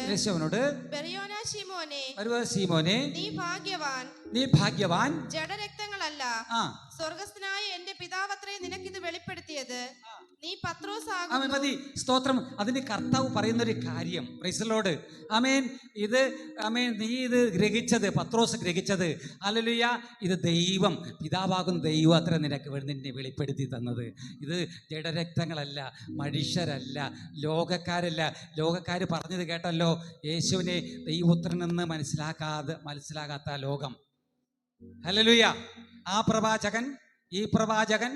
ശീമോനെ, നീ ഭാഗ്യവാൻ, ജഡരക്തങ്ങളല്ല, സ്വർഗ്ഗസ്ഥനായ എന്റെ പിതാവത്രേ നിനക്കിത് വെളിപ്പെടുത്തിയത്. നീ പത്രോസ് ആകുന്നു. മതി, സ്തോത്രം. അതിന് കർത്താവ് പറയുന്നൊരു കാര്യം, പ്രൈസ് ദി ലോർഡ്, ആമേൻ, ഇത്, ആമേൻ, നീ ഇത് ഗ്രഹിച്ചത്, പത്രോസ് ഗ്രഹിച്ചത്, ഹല്ലേലൂയ, ഇത് ദൈവം, പിതാവാകുന്ന ദൈവം അത്ര നിന്നെ വെളിപ്പെടുത്തി തന്നത്. ഇത് ജഡരക്തങ്ങളല്ല, മനുഷ്യരല്ല, ലോകക്കാരല്ല. ലോകക്കാർ പറഞ്ഞത് കേട്ടല്ലോ, യേശുവിനെ ദൈവപുത്രനെന്ന് മനസ്സിലാകാത്ത ലോകം. ഹല്ലേലൂയ. ആ പ്രവാചകൻ, ഈ പ്രവാചകൻ,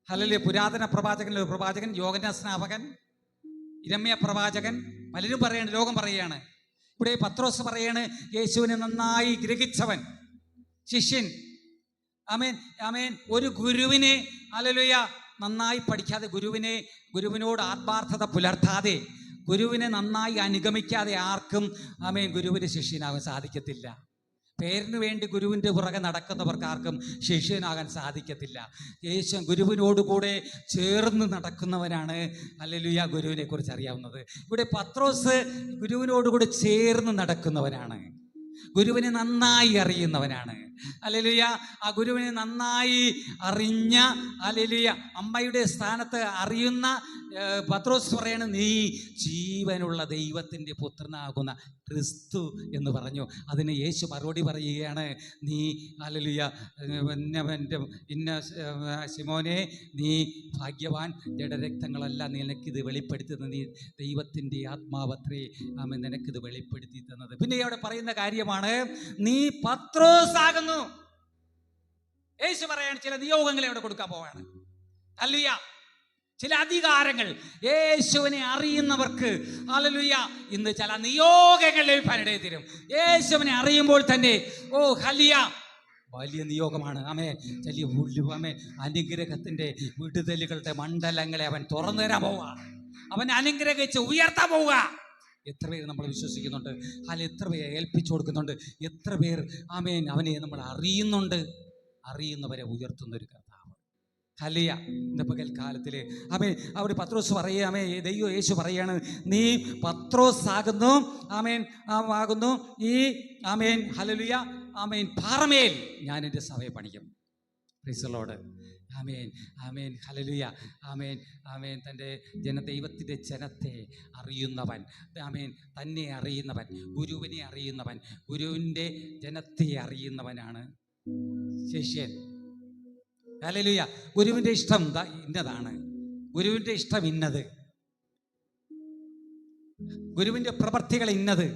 ഹല്ലേലൂയ, പുരാതന പ്രവാചകൻ, യോഹന്നാൻ സ്നാപകൻ, ഇരമ്യ പ്രവാചകൻ, പലരും പറയാണ്, ലോകം പറയുകയാണ്. ഇവിടെ പത്രോസ് പറയാണ്, യേശുവിനെ നന്നായി ഗ്രഹിച്ചവൻ, ശിഷ്യൻ. ആമേൻ, ആമേൻ. ഒരു ഗുരുവിനെ, ഹല്ലേലൂയ, നന്നായി പഠിക്കാതെ, ഗുരുവിനോട് ആത്മാർത്ഥത പുലർത്താതെ, ഗുരുവിനെ നന്നായി അനുഗമിക്കാതെ ആർക്കും ആമേൻ ഗുരുവിന് ശിഷ്യനാകാൻ സാധിക്കത്തില്ല. പേരിന് വേണ്ടി ഗുരുവിൻ്റെ പുറകെ നടക്കുന്നവർക്ക് ആർക്കും ശിഷ്യനാകാൻ സാധിക്കത്തില്ല. യേശു ഗുരുവിനോടുകൂടെ ചേർന്ന് നടക്കുന്നവനാണ് ഹല്ലേലൂയ ഗുരുവിനെ കുറിച്ച് അറിയാവുന്നത്. ഇവിടെ പത്രോസ് ഗുരുവിനോടുകൂടെ ചേർന്ന് നടക്കുന്നവനാണ്, ഗുരുവിനെ നന്നായി അറിയുന്നവനാണ്. ഹല്ലേലൂയ. ആ ഗുരുവിനെ നന്നായി അറിഞ്ഞ ഹല്ലേലൂയ അമ്മയുടെ സ്ഥാനത്ത് അറിയുന്ന പത്രോസ് പറയാണ്, നീ ജീവനുള്ള ദൈവത്തിൻ്റെ പുത്രനാകുന്ന ക്രിസ്തു എന്ന് പറഞ്ഞു. അതിന് യേശു മറുപടി പറയുകയാണ്, നീ ഹല്ലേലൂയ ഇന്ന ശിമോനെ, നീ ഭാഗ്യവാൻ, ജഡരക്തങ്ങളല്ല നിനക്കിത് വെളിപ്പെടുത്തി തന്നത്, നീ ദൈവത്തിൻ്റെ ആത്മാവത്രേ ആമേൻ നിനക്കിത് വെളിപ്പെടുത്തി തന്നത്. പിന്നെ അവിടെ പറയുന്ന കാര്യമാണ്, നീ പത്രോസ് ആകുന്നു. യേശു പറയാണ് ചില നിയോഗങ്ങളെ അവിടെ കൊടുക്കാൻ പോവാണ്. ഹല്ലേലൂയ. ചില അധികാരങ്ങൾ യേശുവിനെ അറിയുന്നവർക്ക് ഹല്ലേലൂയ ഇന്ന് ചില നിയോഗങ്ങൾ ലഭിക്കാനിടയിൽ തരും. യേശുവിനെ അറിയുമ്പോൾ തന്നെ ഹല്ലേലൂയ വലിയ നിയോഗമാണ്. ആമേൻ. വലിയ ആമേൻ അനുഗ്രഹത്തിൻ്റെ വിടുതലുകളുടെ മണ്ഡലങ്ങളെ അവൻ തുറന്നു തരാൻ പോവുക, അവൻ അനുഗ്രഹിച്ച് ഉയർത്താൻ പോവുക. എത്ര പേര് നമ്മൾ വിശ്വസിക്കുന്നുണ്ട്? അല്ല, എത്ര പേര് ഏൽപ്പിച്ചു കൊടുക്കുന്നുണ്ട്? എത്ര പേർ ആമേൻ അവനെ നമ്മൾ അറിയുന്നുണ്ട്? അറിയുന്നവരെ ഉയർത്തുന്നൊരു കർത്താവ്. ഹല്ലേലൂയ. ഇന്ന് പകൽക്കാലത്തിൽ ആമേൻ അവിടെ പത്രോസ് പറയുക, ആമേൻ ദൈവം യേശു പറയാണ്, നീ പത്രോസ് ആകുന്നു, ആമേൻ ആകുന്നു ഈ ആമേൻ ഹല്ലേലൂയ ആമേൻ പാറമേൽ ഞാൻ എൻ്റെ സഭയെ പണിയും. Praise the lord. ആമേൻ ആമേൻ ഹല്ലേലൂയ. ആമേൻ ആമേൻ തൻ്റെ ദൈവത്തിൻ്റെ ജനത്തെ അറിയുന്നവൻ, ആമേൻ തന്നെ അറിയുന്നവൻ, ഗുരുവിനെ അറിയുന്നവൻ, ഗുരുവിൻ്റെ ജനത്തെ അറിയുന്നവനാണ് ശിഷ്യൻ. ഹല്ലേലൂയ. ഗുരുവിൻ്റെ ഇഷ്ടം ഇന്നതാണ്, ഗുരുവിൻ്റെ ഇഷ്ടം ഇന്നത്, ഗുരുവിൻ്റെ പ്രവർത്തികൾ ഇന്നത്.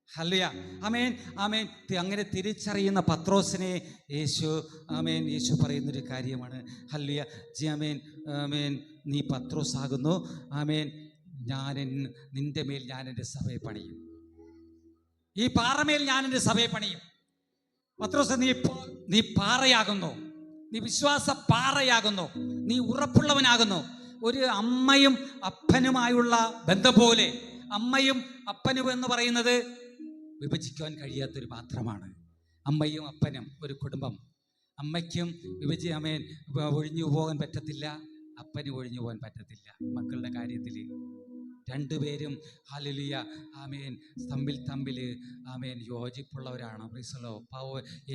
ഹല്ലേലൂയ. ആമേൻ ആമേൻ. അങ്ങനെ തിരിച്ചറിയുന്ന പത്രോസിനെ യേശു പറയുന്നൊരു കാര്യമാണ്. ഹല്ലേലൂയ. ആമേൻ ആമേൻ നീ പത്രോസ് ആകുന്നു, ആമേൻ നിന്റെ മേൽ ഞാൻ എൻ്റെ സഭയെ പണിയും. ഈ പാറമേൽ ഞാൻ എൻ്റെ സഭയെ പണിയും. പത്രോസ്, നീ പാറയാകുന്നു, നീ വിശ്വാസ പാറയാകുന്നു, നീ ഉറപ്പുള്ളവനാകുന്നു. ഒരു അമ്മയും അപ്പനുമായുള്ള ബന്ധം പോലെ, അമ്മയും അപ്പനും എന്ന് പറയുന്നത് വിഭജിക്കുവാൻ കഴിയാത്തൊരു പാത്രമാണ്. അമ്മയും അപ്പനും ഒരു കുടുംബം. അമ്മയ്ക്കും ആമേൻ ഒഴിഞ്ഞു പോകാൻ പറ്റത്തില്ല, അപ്പന് ഒഴിഞ്ഞു പോകാൻ പറ്റത്തില്ല. മക്കളുടെ കാര്യത്തിൽ രണ്ടുപേരും ഹല്ലേലൂയ ആമേൻ തമ്മിൽ ആമേൻ യോജിപ്പുള്ളവരാണ്. പ്രീസലോ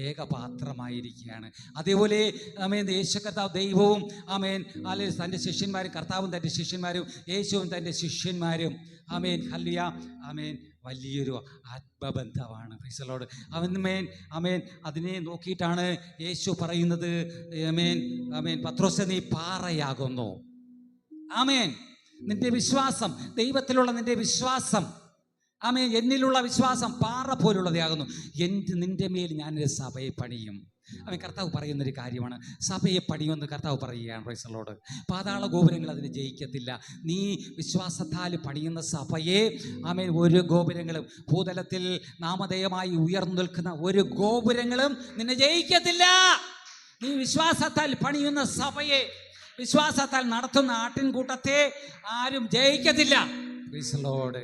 ഏകപാത്രമായിരിക്കുകയാണ്. അതേപോലെ ആമേൻ യേശു കർത്താവ് ദൈവവും ആമേൻ ഹല്ലേലൂയ തൻ്റെ ശിഷ്യന്മാരും, കർത്താവും തൻ്റെ ശിഷ്യന്മാരും, യേശുവും തൻ്റെ ശിഷ്യന്മാരും ആമേൻ ഹല്ലേലൂയ ആമേൻ വലിയൊരു ആത്മബന്ധമാണ്. പ്രീസലോട് അവൻ ആമേൻ അതിനെ നോക്കിയിട്ടാണ് യേശു പറയുന്നത്, ആമേൻ ആമേൻ പത്രോസേ നീ പാറയാകുന്നു. ആമേൻ നിന്റെ വിശ്വാസം, ദൈവത്തിലുള്ള നിന്റെ വിശ്വാസം, ആമേൻ എന്നിലുള്ള വിശ്വാസം പാറ പോലുള്ളതാകുന്നു. നിന്റെ മേൽ ഞാനൊരു സഭയെ പണിയും. അവൻ കർത്താവ് പറയുന്നൊരു കാര്യമാണ്, സഭയെ പണിയുമെന്ന് കർത്താവ് പറയുകയാണ്. Praise the Lord. പാതാള ഗോപുരങ്ങൾ അതിന് ജയിക്കത്തില്ല. നീ വിശ്വാസത്താൽ പണിയുന്ന സഭയെ ആമേൻ ഒരു ഗോപുരങ്ങളും, ഭൂതലത്തിൽ നാമധേയമായി ഉയർന്നു നിൽക്കുന്ന ഒരു ഗോപുരങ്ങളും നിന്നെ ജയിക്കത്തില്ല. നീ വിശ്വാസത്താൽ പണിയുന്ന സഭയെ, വിശ്വാസത്താൽ നടത്തുന്ന ആട്ടിൻകൂട്ടത്തെ ആരും ജയിക്കത്തില്ല. Praise the lord.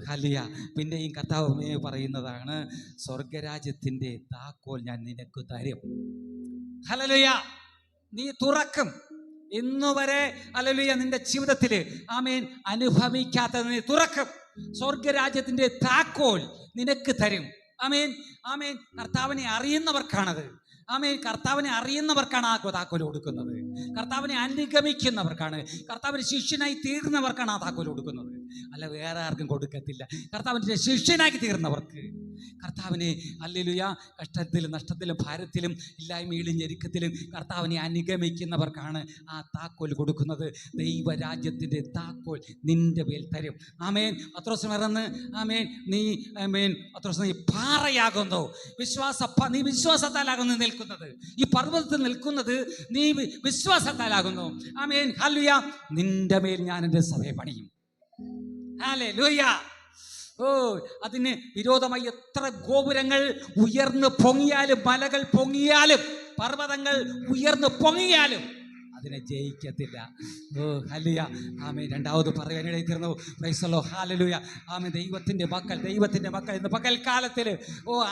ഹല്ലേലൂയ. പിന്നെയും കർത്താവ് പറയുന്നതാണ്, സ്വർഗരാജ്യത്തിൻ്റെ താക്കോൽ ഞാൻ നിനക്ക് തരും. ഹല്ലേലൂയ. നീ തുറക്കും. ഇന്നുവരെ ഹല്ലേലൂയ നിന്റെ ജീവിതത്തിൽ ആമേൻ അനുഭവിക്കാത്തത് നീ തുറക്കും. സ്വർഗരാജ്യത്തിൻ്റെ താക്കോൽ നിനക്ക് തരും. ആമേൻ ആമേൻ. കർത്താവിനെ അറിയുന്നവർക്കാണത്. ആമേൻ. കർത്താവിനെ അറിയുന്നവർക്കാണ് ആ താക്കോൽ കൊടുക്കുന്നത്. കർത്താവിനെ അനുഗമിക്കുന്നവർക്കാണ്, കർത്താവിന് ശിഷ്യനായി തീർന്നവർക്കാണ് ആ താക്കോൽ കൊടുക്കുന്നത്. അല്ല, വേറെ ആർക്കും കൊടുക്കത്തില്ല. കർത്താവിൻ്റെ ശിഷ്യനായി തീർന്നവർക്ക്, കർത്താവിനെ ഹല്ലേലൂയ കഷ്ടത്തിലും നഷ്ടത്തിലും ഭാരത്തിലും ഇല്ലായ്മയിലും ഞെരുക്കത്തിലും കർത്താവിനെ അനുഗമിക്കുന്നവർക്കാണ് ആ താക്കോൽ കൊടുക്കുന്നത്. ദൈവരാജ്യത്തിൻ്റെ താക്കോൽ നിന്റെ മേൽ തരും. ആമേൻ. പത്രോസ് മറന്ന് ആമേൻ നീ ആമേൻ പത്രോസ് നീ പാറയാകുന്നു. നീ വിശ്വാസത്താലാകുന്നു നിൽക്കുന്നത്. ഈ പർവ്വതത്തിൽ നിൽക്കുന്നത് നീ വിശ്വാസത്താലാകുന്നു. Amen hallelujah. നിന്റെ മേൽ ഞാൻ എൻ്റെ സഭയെ പണിയും. ഹല്ലേലൂയ. അതിന് വിരോധമായി എത്ര ഗോപുരങ്ങൾ ഉയർന്നു പൊങ്ങിയാലും, മലകൾ പൊങ്ങിയാലും, പർവ്വതങ്ങൾ ഉയർന്നു പൊങ്ങിയാലും അതിനെ ജയിക്കത്തില്ല. ഓ ഹല്ലേലൂയ. ആമേൻ. രണ്ടാമത് പറയാനിടയിൽ തീർന്നു. Price the lord. ഹല്ലേലൂയ. ആമേൻ. ദൈവത്തിൻ്റെ മക്കൾ ഇന്ന് പകൽക്കാലത്തിൽ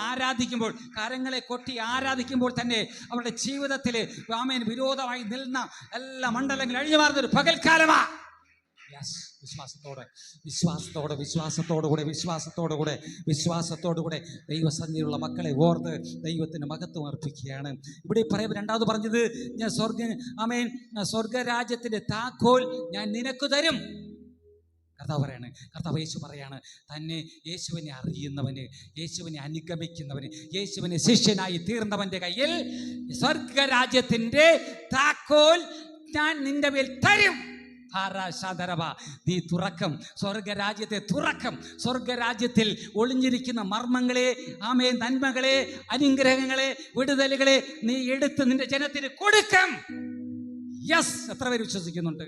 ആരാധിക്കുമ്പോൾ, കരങ്ങളെ കൊട്ടി ആരാധിക്കുമ്പോൾ തന്നെ അവരുടെ ജീവിതത്തിൽ ആമേൻ വിരോധമായി നിൽക്കുന്ന എല്ലാ മണ്ഡലങ്ങളും അഴിഞ്ഞു മാറുന്നൊരു പകൽക്കാലമാ. വിശ്വാസത്തോടുകൂടെ ദൈവസന്നിധിയിലുള്ള മക്കളെ ഓർത്ത് ദൈവത്തിന് മഹത്വം അർപ്പിക്കുകയാണ്. ഇവിടെ രണ്ടാമത് പറഞ്ഞത്, ഞാൻ സ്വർഗരാജ്യത്തിന്റെ താക്കോൽ ഞാൻ നിനക്ക് തരും. കർത്താവ് യേശു പറയാണ്, തന്നെ യേശുവിനെ അറിയുന്നവന്, യേശുവിനെ അനുഗമിക്കുന്നവന്, യേശുവിനെ ശിഷ്യനായി തീർന്നവന്റെ കയ്യിൽ സ്വർഗരാജ്യത്തിന്റെ താക്കോൽ ഞാൻ നിന്റെ മേൽ തരും. നീ തുറക്കം, സ്വർഗരാജ്യത്തെ തുറക്കം. സ്വർഗരാജ്യത്തിൽ ഒളിഞ്ഞിരിക്കുന്ന മർമ്മങ്ങളെ, ആമേൻ, നന്മകളെ, അനുഗ്രഹങ്ങളെ, വിടുതലുകളെ നീ എടുത്ത് നിന്റെ ജനത്തിന് കൊടുക്കും. യെസ്, എത്ര പേര് വിശ്വസിക്കുന്നുണ്ട്?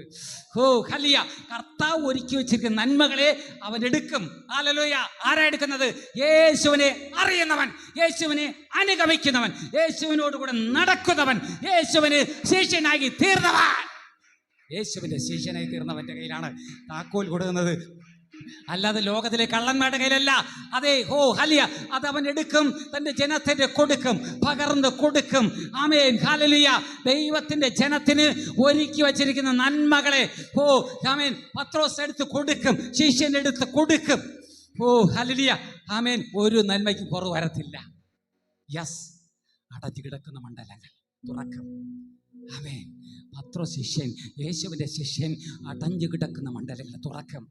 ഓ ഹല്ലേലൂയ. കർത്താവ് ഒരുക്കി വെച്ചിരിക്കുന്ന നന്മകളെ അവൻ എടുക്കും. ഹല്ലേലൂയ. ആരാ എടുക്കുന്നത്? യേശുവിനെ അറിയുന്നവൻ, യേശുവിനെ അനുഗമിക്കുന്നവൻ, യേശുവിനോടുകൂടെ നടക്കുന്നവൻ, യേശുവിന് ശിഷ്യനായി തീർന്നവൻ. യേശുവിൻ്റെ ശിഷ്യനായി തീർന്നവൻ്റെ കയ്യിലാണ് താക്കോൽ കൊടുക്കുന്നത്, അല്ലാതെ ലോകത്തിലെ കള്ളന്മാരുടെ കയ്യിലല്ല. അതെ, ഓ ഹല്ലേലൂയ. അത് അവൻ എടുക്കും, തൻ്റെ ജനത്തിന് കൊടുക്കും, പകർന്ന് കൊടുക്കും. ആമേൻ, ഹല്ലേലൂയ. ദൈവത്തിൻ്റെ ജനത്തിന് ഒരുക്കി വച്ചിരിക്കുന്ന നന്മകളെ ആമേൻ പത്രോസ് എടുത്ത് കൊടുക്കും, ശിഷ്യൻ എടുത്ത് കൊടുക്കും. ഓ ഹല്ലേലൂയ. ആമേൻ. ഒരു നന്മയ്ക്ക് കുറവ് വരത്തില്ല. യെസ്, അടഞ്ഞു കിടക്കുന്ന മണ്ഡലങ്ങൾ തുറക്കും. ആമേൻ. പത്രോസ് ശിഷ്യൻ, യേശുവിൻ്റെ ശിഷ്യൻ, അടഞ്ഞു കിടക്കുന്ന മണ്ഡലങ്ങൾ തുറക്കും.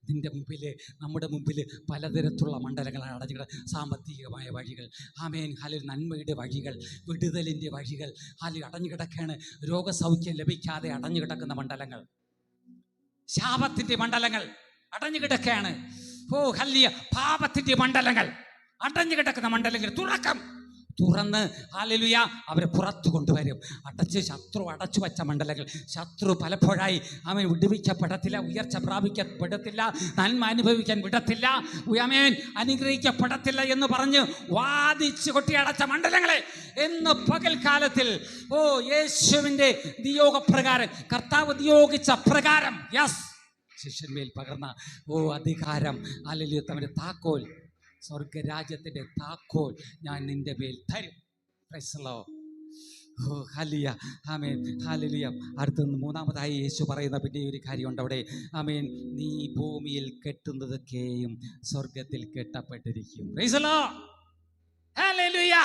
നിന്റെ മുമ്പിൽ, നമ്മുടെ മുമ്പിൽ പലതരത്തിലുള്ള മണ്ഡലങ്ങളാണ് അടഞ്ഞു കിടക്കുക. സാമ്പത്തികമായ വഴികൾ, ആമേൻ, ഹല്ലേലൂയ, നന്മയുടെ വഴികൾ, വിടുതലിൻ്റെ വഴികൾ, ഹല്ലേലൂയ, അടഞ്ഞു കിടക്കുകയാണ്. രോഗസൗഖ്യം ലഭിക്കാതെ അടഞ്ഞു കിടക്കുന്ന മണ്ഡലങ്ങൾ, ശാപത്തിൻ്റെ മണ്ഡലങ്ങൾ അടഞ്ഞു കിടക്കുകയാണ്. ഓ ഹല്ലേലൂയ. പാപത്തിൻ്റെ മണ്ഡലങ്ങൾ, അടഞ്ഞു കിടക്കുന്ന മണ്ഡലങ്ങൾ തുറക്കും. തുറന്ന് ഹല്ലേലൂയ അവരെ പുറത്തു കൊണ്ടുവരും. ശത്രു അടച്ചു വച്ച മണ്ഡലങ്ങൾ, ശത്രു പലപ്പോഴായി അവൻ വിടുവിക്കപ്പെടത്തില്ല, ഉയർച്ച പ്രാപിക്കപ്പെടത്തില്ല, നന്മ അനുഭവിക്കാൻ വിടത്തില്ല, അവൻ അനുഗ്രഹിക്കപ്പെടത്തില്ല എന്ന് പറഞ്ഞ് വാദിച്ചു കൊട്ടി അടച്ച മണ്ഡലങ്ങളെ എന്ന് പകൽക്കാലത്തിൽ യേശുവിൻ്റെ നിയോഗപ്രകാരം, കർത്താവ് നിയോഗിച്ച പ്രകാരം, യെസ്, ശിഷ്യന്മേൽ പകർന്ന അധികാരം, ഹല്ലേലൂയ, തന്റെ താക്കോൽ, സ്വർഗരാജ്യത്തിൻ്റെ താക്കോൽ ഞാൻ നിന്റെ മേൽ തരും. Praise the lord. Oh hallelujah. Amen, hallelujah. അടുത്ത മൂന്നാമതായി യേശു പറയുന്ന പിന്നെ ഒരു കാര്യമുണ്ട് അവിടെ. ആമേൻ. നീ ഭൂമിയിൽ കെട്ടുന്നതൊക്കെയും സ്വർഗത്തിൽ കെട്ടപ്പെട്ടിരിക്കും. Praise the lord. ഹല്ലേലൂയ.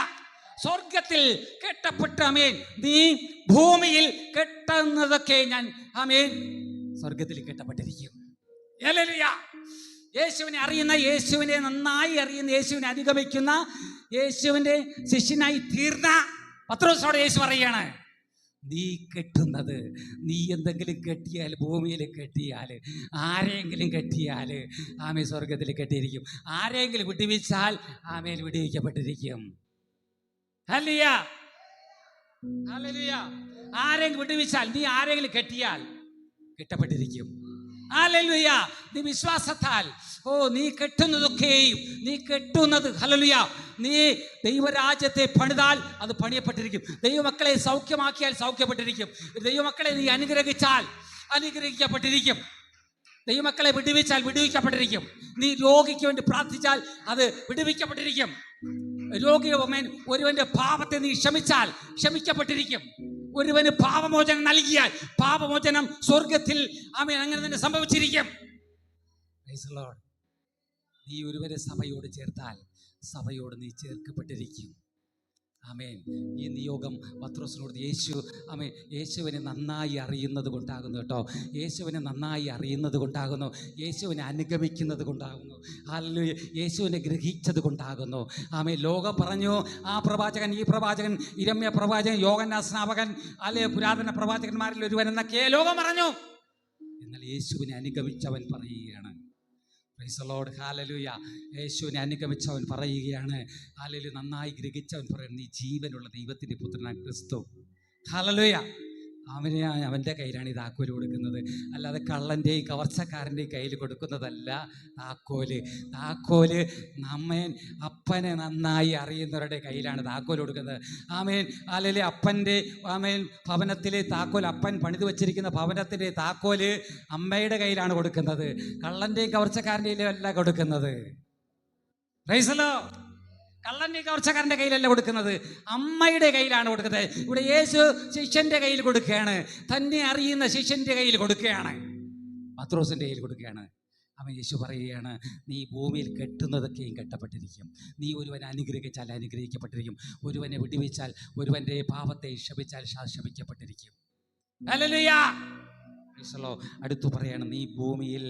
സ്വർഗത്തിൽ കെട്ടപ്പെട്ട, ആമേൻ, നീ ഭൂമിയിൽ കെട്ടുന്നതൊക്കെ ഞാൻ, ആമേൻ, സ്വർഗത്തിൽ കെട്ടപ്പെട്ടിരിക്കും. ഹല്ലേലൂയ. യേശുവിനെ അറിയുന്ന, യേശുവിനെ നന്നായി അറിയുന്ന, യേശുവിനെ അനുഗമിക്കുന്ന, യേശുവിൻ്റെ ശിഷ്യനായി തീർന്ന പത്രോസോട് യേശു പറയുകയാണ്, നീ കെട്ടുന്നത്, നീ എന്തെങ്കിലും കെട്ടിയാൽ, ഭൂമിയിൽ കെട്ടിയാൽ, ആരെങ്കിലും കെട്ടിയാൽ ആമേൻ സ്വർഗത്തിൽ കെട്ടിയിരിക്കും. ആരെങ്കിലും വിടുവിച്ചാൽ ആമേൻ വിടുവിക്കപ്പെട്ടിരിക്കും. ഹല്ലേലൂയ. ഹല്ലേലൂയ. ആരെങ്കിലും വിടുവിച്ചാൽ, നീ ആരെങ്കിലും കെട്ടിയാൽ കെട്ടപ്പെട്ടിരിക്കും. ഹല്ലേലൂയ. നീ വിശ്വാസത്താൽ നീ കെട്ടുന്നതൊക്കെയും, നീ കെട്ടുന്നത്, ഹല്ലേലൂയ, നീ ദൈവരാജ്യത്തെ പണിതാൽ അത് പണിയപ്പെട്ടിരിക്കും. ദൈവമക്കളെ സൗഖ്യമാക്കിയാൽ സൗഖ്യപ്പെട്ടിരിക്കും. ദൈവമക്കളെ നീ അനുഗ്രഹിച്ചാൽ അനുഗ്രഹിക്കപ്പെട്ടിരിക്കും. ദൈവമക്കളെ വിടുവിച്ചാൽ വിടുവിക്കപ്പെട്ടിരിക്കും. നീ രോഗിക്ക് വേണ്ടി പ്രാർത്ഥിച്ചാൽ അത് വിടുവിക്കപ്പെട്ടിരിക്കും. ഒരുവന്റെ പാപത്തെ നീ ക്ഷമിച്ചാൽ ക്ഷമിക്കപ്പെട്ടിരിക്കും. ഒരുവന് പാപമോചനം നൽകിയാൽ പാപമോചനം സ്വർഗത്തിൽ ആമേൻ അങ്ങനെ തന്നെ സംഭവിച്ചിരിക്കും. Price the Lord. നീ ഒരുവനെ സഭയോട് ചേർത്താൽ സഭയോട് നീ ചേർക്കപ്പെട്ടിരിക്കും. ആമേൻ. ഈ നിയോഗം പത്രോസിനോട് യേശുവിനെ നന്നായി അറിയുന്നത് കൊണ്ടാകുന്നു കേട്ടോ. യേശുവിനെ നന്നായി അറിയുന്നത് കൊണ്ടാകുന്നു, യേശുവിനെ അനുഗമിക്കുന്നത് കൊണ്ടാകുന്നു, ഹല്ലേലൂയ, യേശുവിനെ ഗ്രഹിച്ചത് കൊണ്ടാകുന്നു. ആമേൻ. ലോകം പറഞ്ഞു, ആ പ്രവാചകൻ, ഈ പ്രവാചകൻ, ഇരമ്യ പ്രവാചകൻ, യോഹന്നാൻ സ്നാപകൻ, അല്ലെ പുരാതന പ്രവാചകന്മാരിൽ ഒരുവൻ എന്നൊക്കെ ലോകം പറഞ്ഞു. എന്നാൽ യേശുവിനെ അനുഗമിച്ചവൻ പറയുകയാണ്, പ്രൈസ് ദി ലോർഡ്, ഹല്ലേലൂയ, യേശുവിനെ അനുഗമിച്ചവൻ പറയുകയാണ്, ഹല്ലേലൂയ, നന്നായി ഗ്രഹിച്ചവൻ പറയുന്നത്, നീ ജീവനുള്ള ദൈവത്തിൻ്റെ പുത്രനാണ് ക്രിസ്തു. ഹല്ലേലൂയ. അവൻ്റെ കയ്യിലാണ് ഈ താക്കോല് കൊടുക്കുന്നത്. അല്ലാതെ കള്ളൻ്റെയും കവർച്ചക്കാരൻ്റെയും കയ്യിൽ കൊടുക്കുന്നതല്ല താക്കോല് അപ്പനെ നന്നായി അറിയുന്നവരുടെ കയ്യിലാണ് താക്കോൽ കൊടുക്കുന്നത്. ആമേൻ. അല്ലെങ്കിൽ അപ്പൻ്റെ ഭവനത്തിലെ താക്കോൽ, അപ്പൻ പണിത് വെച്ചിരിക്കുന്ന ഭവനത്തിൻ്റെ താക്കോല് അമ്മയുടെ കയ്യിലാണ് കൊടുക്കുന്നത്, കള്ളൻ്റെയും കവർച്ചക്കാരൻ്റെയും അല്ല കൊടുക്കുന്നത്. Praise the lord. കള്ളൻ്റെ കവർച്ചക്കാരൻ്റെ കയ്യിലല്ല കൊടുക്കുന്നത്, അമ്മയുടെ കയ്യിലാണ് കൊടുക്കുന്നത്. ഇവിടെ യേശു ശിഷ്യന്റെ കയ്യിൽ കൊടുക്കുകയാണ്, തന്നെ അറിയുന്ന ശിഷ്യന്റെ കയ്യിൽ കൊടുക്കുകയാണ്, പത്രോസിന്റെ കയ്യിൽ കൊടുക്കുകയാണ്. അവൻ യേശു പറയുകയാണ്, നീ ഭൂമിയിൽ കെട്ടുന്നതൊക്കെയും കെട്ടപ്പെട്ടിരിക്കും, നീ ഒരുവനെ അനുഗ്രഹിച്ചാൽ അനുഗ്രഹിക്കപ്പെട്ടിരിക്കും, ഒരുവനെ വിടുവിച്ചാൽ, ഒരുവന്റെ പാപത്തെ ശപിച്ചാൽ ശപിക്കപ്പെട്ടിരിക്കും. ഹല്ലേലൂയ. അടുത്തു പറയാണ്, നീ ഭൂമിയിൽ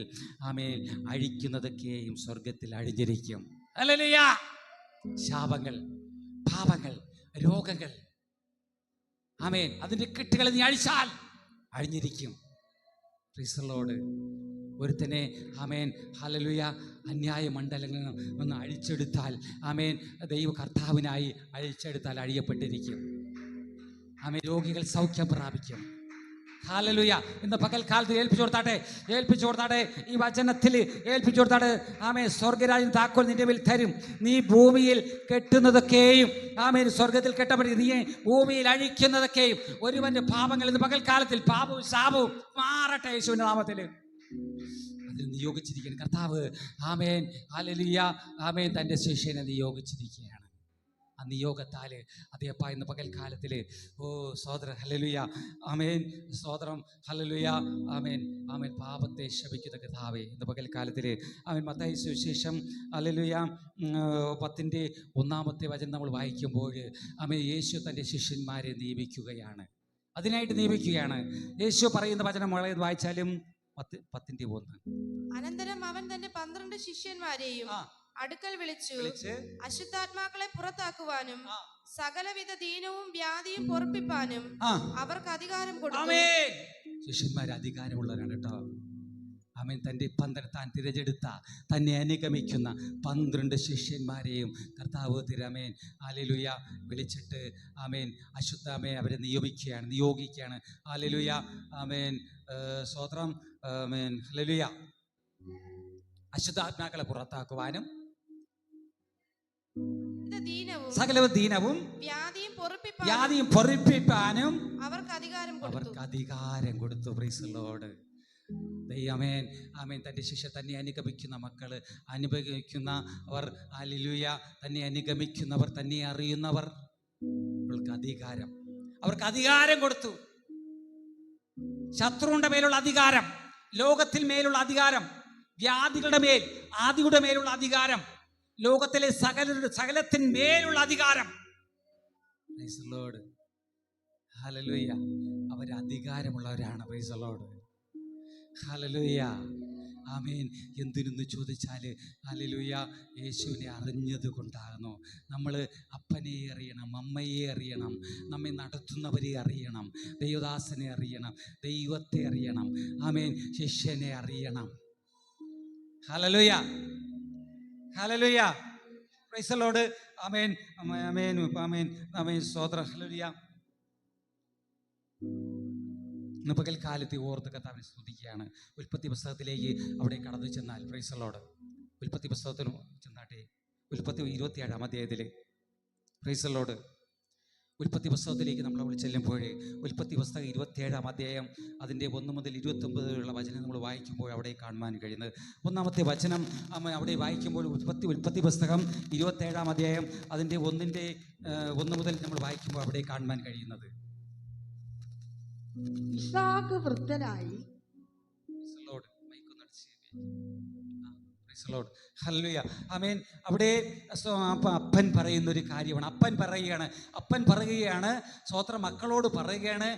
അഴിക്കുന്നതൊക്കെയും സ്വർഗത്തിൽ അഴിഞ്ഞിരിക്കും. ഹല്ലേലൂയ. ശാപങ്ങൾ, പാപങ്ങൾ, രോഗങ്ങൾ, അതിന്റെ കെട്ടുകൾ നീ അഴിച്ചാൽ അഴിഞ്ഞിരിക്കും. Praise the lord. ഒരുത്തനെ ഹല്ലേലൂയ അന്യായ മണ്ഡലങ്ങൾ ഒന്ന് അഴിച്ചെടുത്താൽ ദൈവ കർത്താവിനായി അഴിച്ചെടുത്താൽ അഴിയപ്പെട്ടിരിക്കും. രോഗികൾ സൗഖ്യം പ്രാപിക്കും. ഹല്ലേലൂയ. ഇന്ന് പകൽക്കാലത്ത് ഏൽപ്പിച്ചു കൊടുത്താട്ടെ ഈ വചനത്തിൽ ഏൽപ്പിച്ചു കൊടുത്താട്ടെ. സ്വർഗരാജ്യം താക്കോൽ നിന്റെ മേൽ തരും. നീ ഭൂമിയിൽ കെട്ടുന്നതൊക്കെയും സ്വർഗത്തിൽ കെട്ടപ്പെടും, നീ ഭൂമിയിൽ അഴിക്കുന്നതൊക്കെയും. ഒരുവന്റെ പാപങ്ങൾ ഇന്ന് പകൽക്കാലത്തിൽ പാപവും ശാപവും മാറട്ടെ യേശുവിന്റെ നാമത്തിൽ. അതിൽ നിയോഗിച്ചിരിക്കുകയാണ് കർത്താവ്. ഹല്ലേലൂയ. തൻ്റെ ശിഷ്യനെ നിയോഗിച്ചിരിക്കുകയാണ്. ആ നിയോഗത്താൽ അതേപ്പാ ഇന്ന് പകൽക്കാലത്തിൽ സോദരൻ ഹല്ലേലൂയ സ്തോത്രം ഹല്ലേലൂയ പാപത്തെ ശപിക്കുന്ന കർത്താവേ ഇന്ന് പകൽക്കാലത്തിൽ മത്തായി സുവിശേഷം ഹല്ലേലൂയ 10:1 വചനം നമ്മൾ വായിക്കുമ്പോൾ യേശു തൻ്റെ ശിഷ്യന്മാരെ നിയമിക്കുകയാണ്, അതിനായിട്ട് നിയമിക്കുകയാണ്. യേശു പറയുന്ന വചനം വായിച്ചാലും 10:1. അനന്തരം അവൻ തന്റെ 12 ശിഷ്യന്മാരെയും അടുക്കൽ വിളിച്ചു അശുദ്ധാത്മാക്കളെ പുറത്താക്കുവാനും സകലവിധ ദീനവും വ്യാധിയും പൊറുപ്പിപ്പാനും അവർക്ക് അധികാരം കൊടുത്തു. ശിഷ്യന്മാർ അധികാരമുള്ളവരാണ് കേട്ടോ. തൻ്റെ താൻ തിരഞ്ഞെടുത്ത തന്നെ അനുഗമിക്കുന്ന 12 ശിഷ്യന്മാരെയും കർത്താവ് ഹല്ലേലൂയ വിളിച്ചിട്ട് അവരെ നിയോഗിക്കുകയാണ്. ഹല്ലേലൂയ സ്തോത്രം ഹല്ലേലൂയ. അശുദ്ധാത്മാക്കളെ പുറത്താക്കുവാനും സകല ദീനവും വ്യാധിയും പൊറുപ്പിപ്പാനും അവർക്ക് അധികാരം കൊടുത്തു. Price the Lord. തൻ്റെ ശിഷ്യ തന്നെ അനുഗമിക്കുന്ന മക്കള് അനുഭവിക്കുന്നവർ ഹല്ലേലൂയ തന്നെ അനുഗമിക്കുന്നവർ തന്നെ അറിയുന്നവർ അവർക്ക് അധികാരം കൊടുത്തു. ശത്രുവിന്റെ മേലുള്ള അധികാരം, ലോകത്തിൽ മേലുള്ള അധികാരം, വ്യാധികളുടെ മേൽ ആദിയുടെ മേലുള്ള അധികാരം, ലോകത്തിലെ സകലത്തിന്മേലുള്ള അധികാരം. Praise the lord. ഹല്ലേലൂയ. അവർ അധികാരമുള്ളവരാണ്. Praise the lord. ഹല്ലേലൂയ. എന്തിനെന്ന് ചോദിച്ചാൽ ഹല്ലേലൂയ യേശുവിനെ അറിഞ്ഞത് കൊണ്ടാകുന്നു. നമ്മൾ അപ്പനെ അറിയണം, അമ്മയെ അറിയണം, നമ്മെ നടത്തുന്നവരെ അറിയണം, ദൈവദാസനെ അറിയണം, ദൈവത്തെ അറിയണം, ശിഷ്യനെ അറിയണം. Hallelujah. Hallelujah. Praise the Lord. സ്തോത്രം. ഹല്ലേലൂയ. ഇന്ന് പകൽക്കാലത്തെ ഓർത്ത് കർത്താവിനെ സ്തുതിക്കുകയാണ്. ഉൽപ്പത്തി പുസ്തകത്തിലേക്ക് അവിടെ കടന്നു ചെന്നാൽ പ്രൈസ് ദി ലോർഡ്. ഉൽപ്പത്തി പുസ്തകത്തിൽ ചെന്നാട്ടെ. ഉൽപ്പത്തി 27-ാം അധ്യായത്തിൽ പ്രൈസ് ദി ലോർഡ്. ഉൽപ്പത്തി പുസ്തകത്തിലേക്ക് നമ്മൾ ചെല്ലുമ്പോൾ ഉൽപ്പത്തി പുസ്തകം 27-ാം അധ്യായം അതിൻ്റെ 1 മുതൽ 29 വരെയുള്ള വചനം നമ്മൾ വായിക്കുമ്പോൾ അവിടെ കാണുവാൻ കഴിയുന്നത്. ഒന്നാമത്തെ വചനം അവിടെ വായിക്കുമ്പോൾ ഉൽപ്പത്തി പുസ്തകം 27-ാം അധ്യായം അതിൻ്റെ 1 മുതൽ നമ്മൾ വായിക്കുമ്പോൾ അവിടെ കാണുവാൻ കഴിയുന്നത്. ഇസാക്ക് വൃദ്ധനായി. അവിടെ അപ്പൻ പറയുന്ന ഒരു കാര്യമാണ്. അപ്പൻ പറയുകയാണ് സ്വന്തം മക്കളോട് പറയുകയാണ്.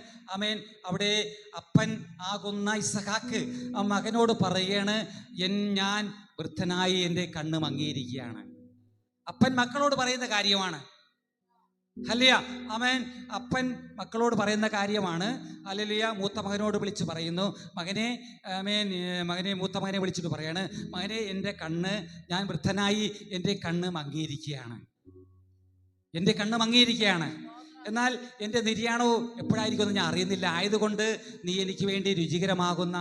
അവിടെ അപ്പൻ ആകുന്ന ഇസഹാക്ക് മകനോട് പറയുകയാണ്, ഞാൻ വൃദ്ധനായി എൻ്റെ കണ്ണ് മങ്ങിയിരിക്കുകയാണ്. അപ്പൻ മക്കളോട് പറയുന്ന കാര്യമാണ്. ഹല്ലേലൂയ. അപ്പൻ മക്കളോട് പറയുന്ന കാര്യമാണ്. ഹല്ലേലൂയ. മൂത്ത മകനോട് വിളിച്ച് പറയുന്നു, മകനെ മൂത്ത മകനെ വിളിച്ചിട്ട് പറയാണ്, മകനെ എൻ്റെ കണ്ണ്, ഞാൻ വൃദ്ധനായി എൻ്റെ കണ്ണ് മങ്ങിയിരിക്കുകയാണ്, എൻ്റെ കണ്ണ് മങ്ങിയിരിക്കുകയാണ്. എന്നാൽ എൻ്റെ നിര്യാണവും എപ്പോഴായിരിക്കുമെന്ന് ഞാൻ അറിയുന്നില്ല. ആയതുകൊണ്ട് നീ എനിക്ക് വേണ്ടി രുചികരമാകുന്ന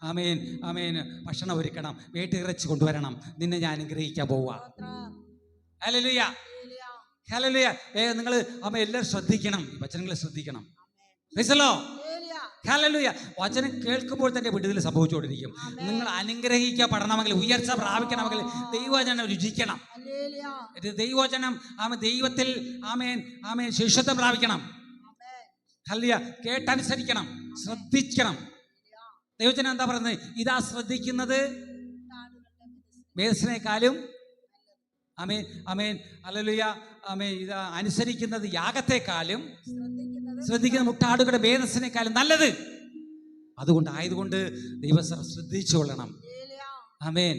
ആമേൻ ആമേൻ ഭക്ഷണം ഒരുക്കണം, വേട്ടിയിറച്ചി കൊണ്ടുവരണം, നിന്നെ ഞാൻ അനുഗ്രഹിക്കാൻ പോവുക. Hallelujah, hallelujah. നിങ്ങൾ എല്ലാവരും ശ്രദ്ധിക്കണം, ഈ വചനങ്ങൾ ശ്രദ്ധിക്കണം. ഹല്ലേലൂയ. വചനം കേൾക്കുമ്പോൾ തന്നെ വിടുതൽ സംഭവിച്ചുകൊണ്ടിരിക്കും. നിങ്ങൾ അനുഗ്രഹിക്കപ്പെടണമെങ്കിൽ, ഉയർച്ച പ്രാപിക്കണമെങ്കിൽ ദൈവവചനം രുചിക്കണം. ദൈവവചനം ദൈവത്തിൽ ആമേൻ ആമേൻ ശിഷ്യത്വം പ്രാപിക്കണം. ഹല്ലേലൂയ. കേട്ടനുസരിക്കണം, ശ്രദ്ധിക്കണം. ദൈവവചനം എന്താ പറയുന്നത്? ഇതാ ശ്രദ്ധിക്കുന്നത് മേധസ്സിനേക്കാളും ആമേൻ ആമേൻ ഹല്ലേലൂയ ആമേൻ ഇതാ അനുസരിക്കുന്നത് യാഗത്തെക്കാളും ശ്രദ്ധിക്കുന്ന മുട്ടാടുകളുടെ മേധസ്സിനേക്കാളും നല്ലത്. ആയതുകൊണ്ട് ദൈവം ശ്രദ്ധിച്ചു കൊള്ളണം. ആമേൻ.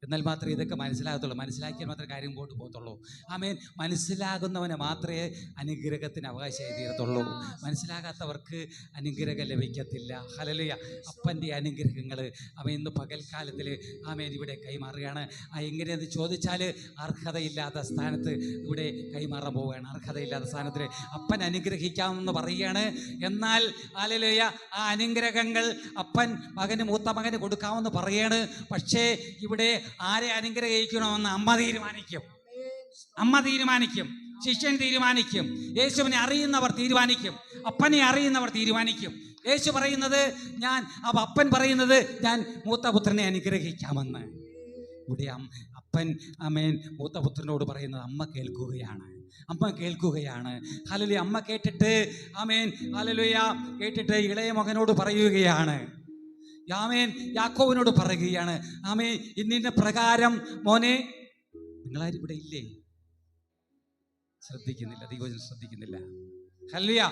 എന്നാൽ മാത്രമേ ഇതൊക്കെ മനസ്സിലാകത്തുള്ളൂ. മനസ്സിലാക്കിയാൽ മാത്രമേ കാര്യം മുമ്പോട്ട് പോകത്തുള്ളൂ. ആമേൻ. മനസ്സിലാകുന്നവനെ മാത്രമേ അനുഗ്രഹത്തിന് അവകാശമായി തീരത്തുള്ളൂ. മനസ്സിലാകാത്തവർക്ക് അനുഗ്രഹം ലഭിക്കത്തില്ല. ഹല്ലേലൂയ. അപ്പൻ്റെ അനുഗ്രഹങ്ങൾ ഇന്ന് പകൽക്കാലത്തിൽ ആമേൻ ഇവിടെ കൈമാറുകയാണ്. എങ്ങനെയെന്ന് ചോദിച്ചാൽ അർഹതയില്ലാത്ത സ്ഥാനത്ത് ഇവിടെ കൈമാറാൻ പോവുകയാണ്. അർഹതയില്ലാത്ത സ്ഥാനത്തിൽ അപ്പൻ അനുഗ്രഹിക്കാമെന്ന് പറയുകയാണ്. എന്നാൽ ഹല്ലേലൂയ ആ അനുഗ്രഹങ്ങൾ അപ്പൻ മൂത്ത മകന് കൊടുക്കാമെന്ന് പറയുകയാണ്. പക്ഷേ ഇവിടെ ആരെ അനുഗ്രഹിക്കണമെന്ന് അമ്മ തീരുമാനിക്കും, ശിഷ്യൻ തീരുമാനിക്കും, യേശുവിനെ അറിയുന്നവർ തീരുമാനിക്കും, അപ്പനെ അറിയുന്നവർ തീരുമാനിക്കും. യേശു പറയുന്നത് അപ്പൻ പറയുന്നത് ഞാൻ മൂത്തപുത്രനെ അനുഗ്രഹിക്കാമെന്ന്. ഇവിടെ അപ്പൻ ആമേൻ മൂത്തപുത്രനോട് പറയുന്നത് അമ്മ കേൾക്കുകയാണ്. ഹല്ലേലൂയ. അമ്മ കേട്ടിട്ട് ആമേൻ ഹല്ലേലൂയ കേട്ടിട്ട് ഇളയ മകനോട് പറയുകയാണ്. ആമേൻ യാക്കോബിനോട് പറയുകയാണ്, ആമേൻ ഇന്നിന്റെ പ്രകാരം മോനെ. നിങ്ങളാരും ഇവിടെ ഇല്ലേ? ശ്രദ്ധിക്കുന്നില്ല, ദൈവവചനം ശ്രദ്ധിക്കുന്നില്ല. ഹല്ലേലൂയ.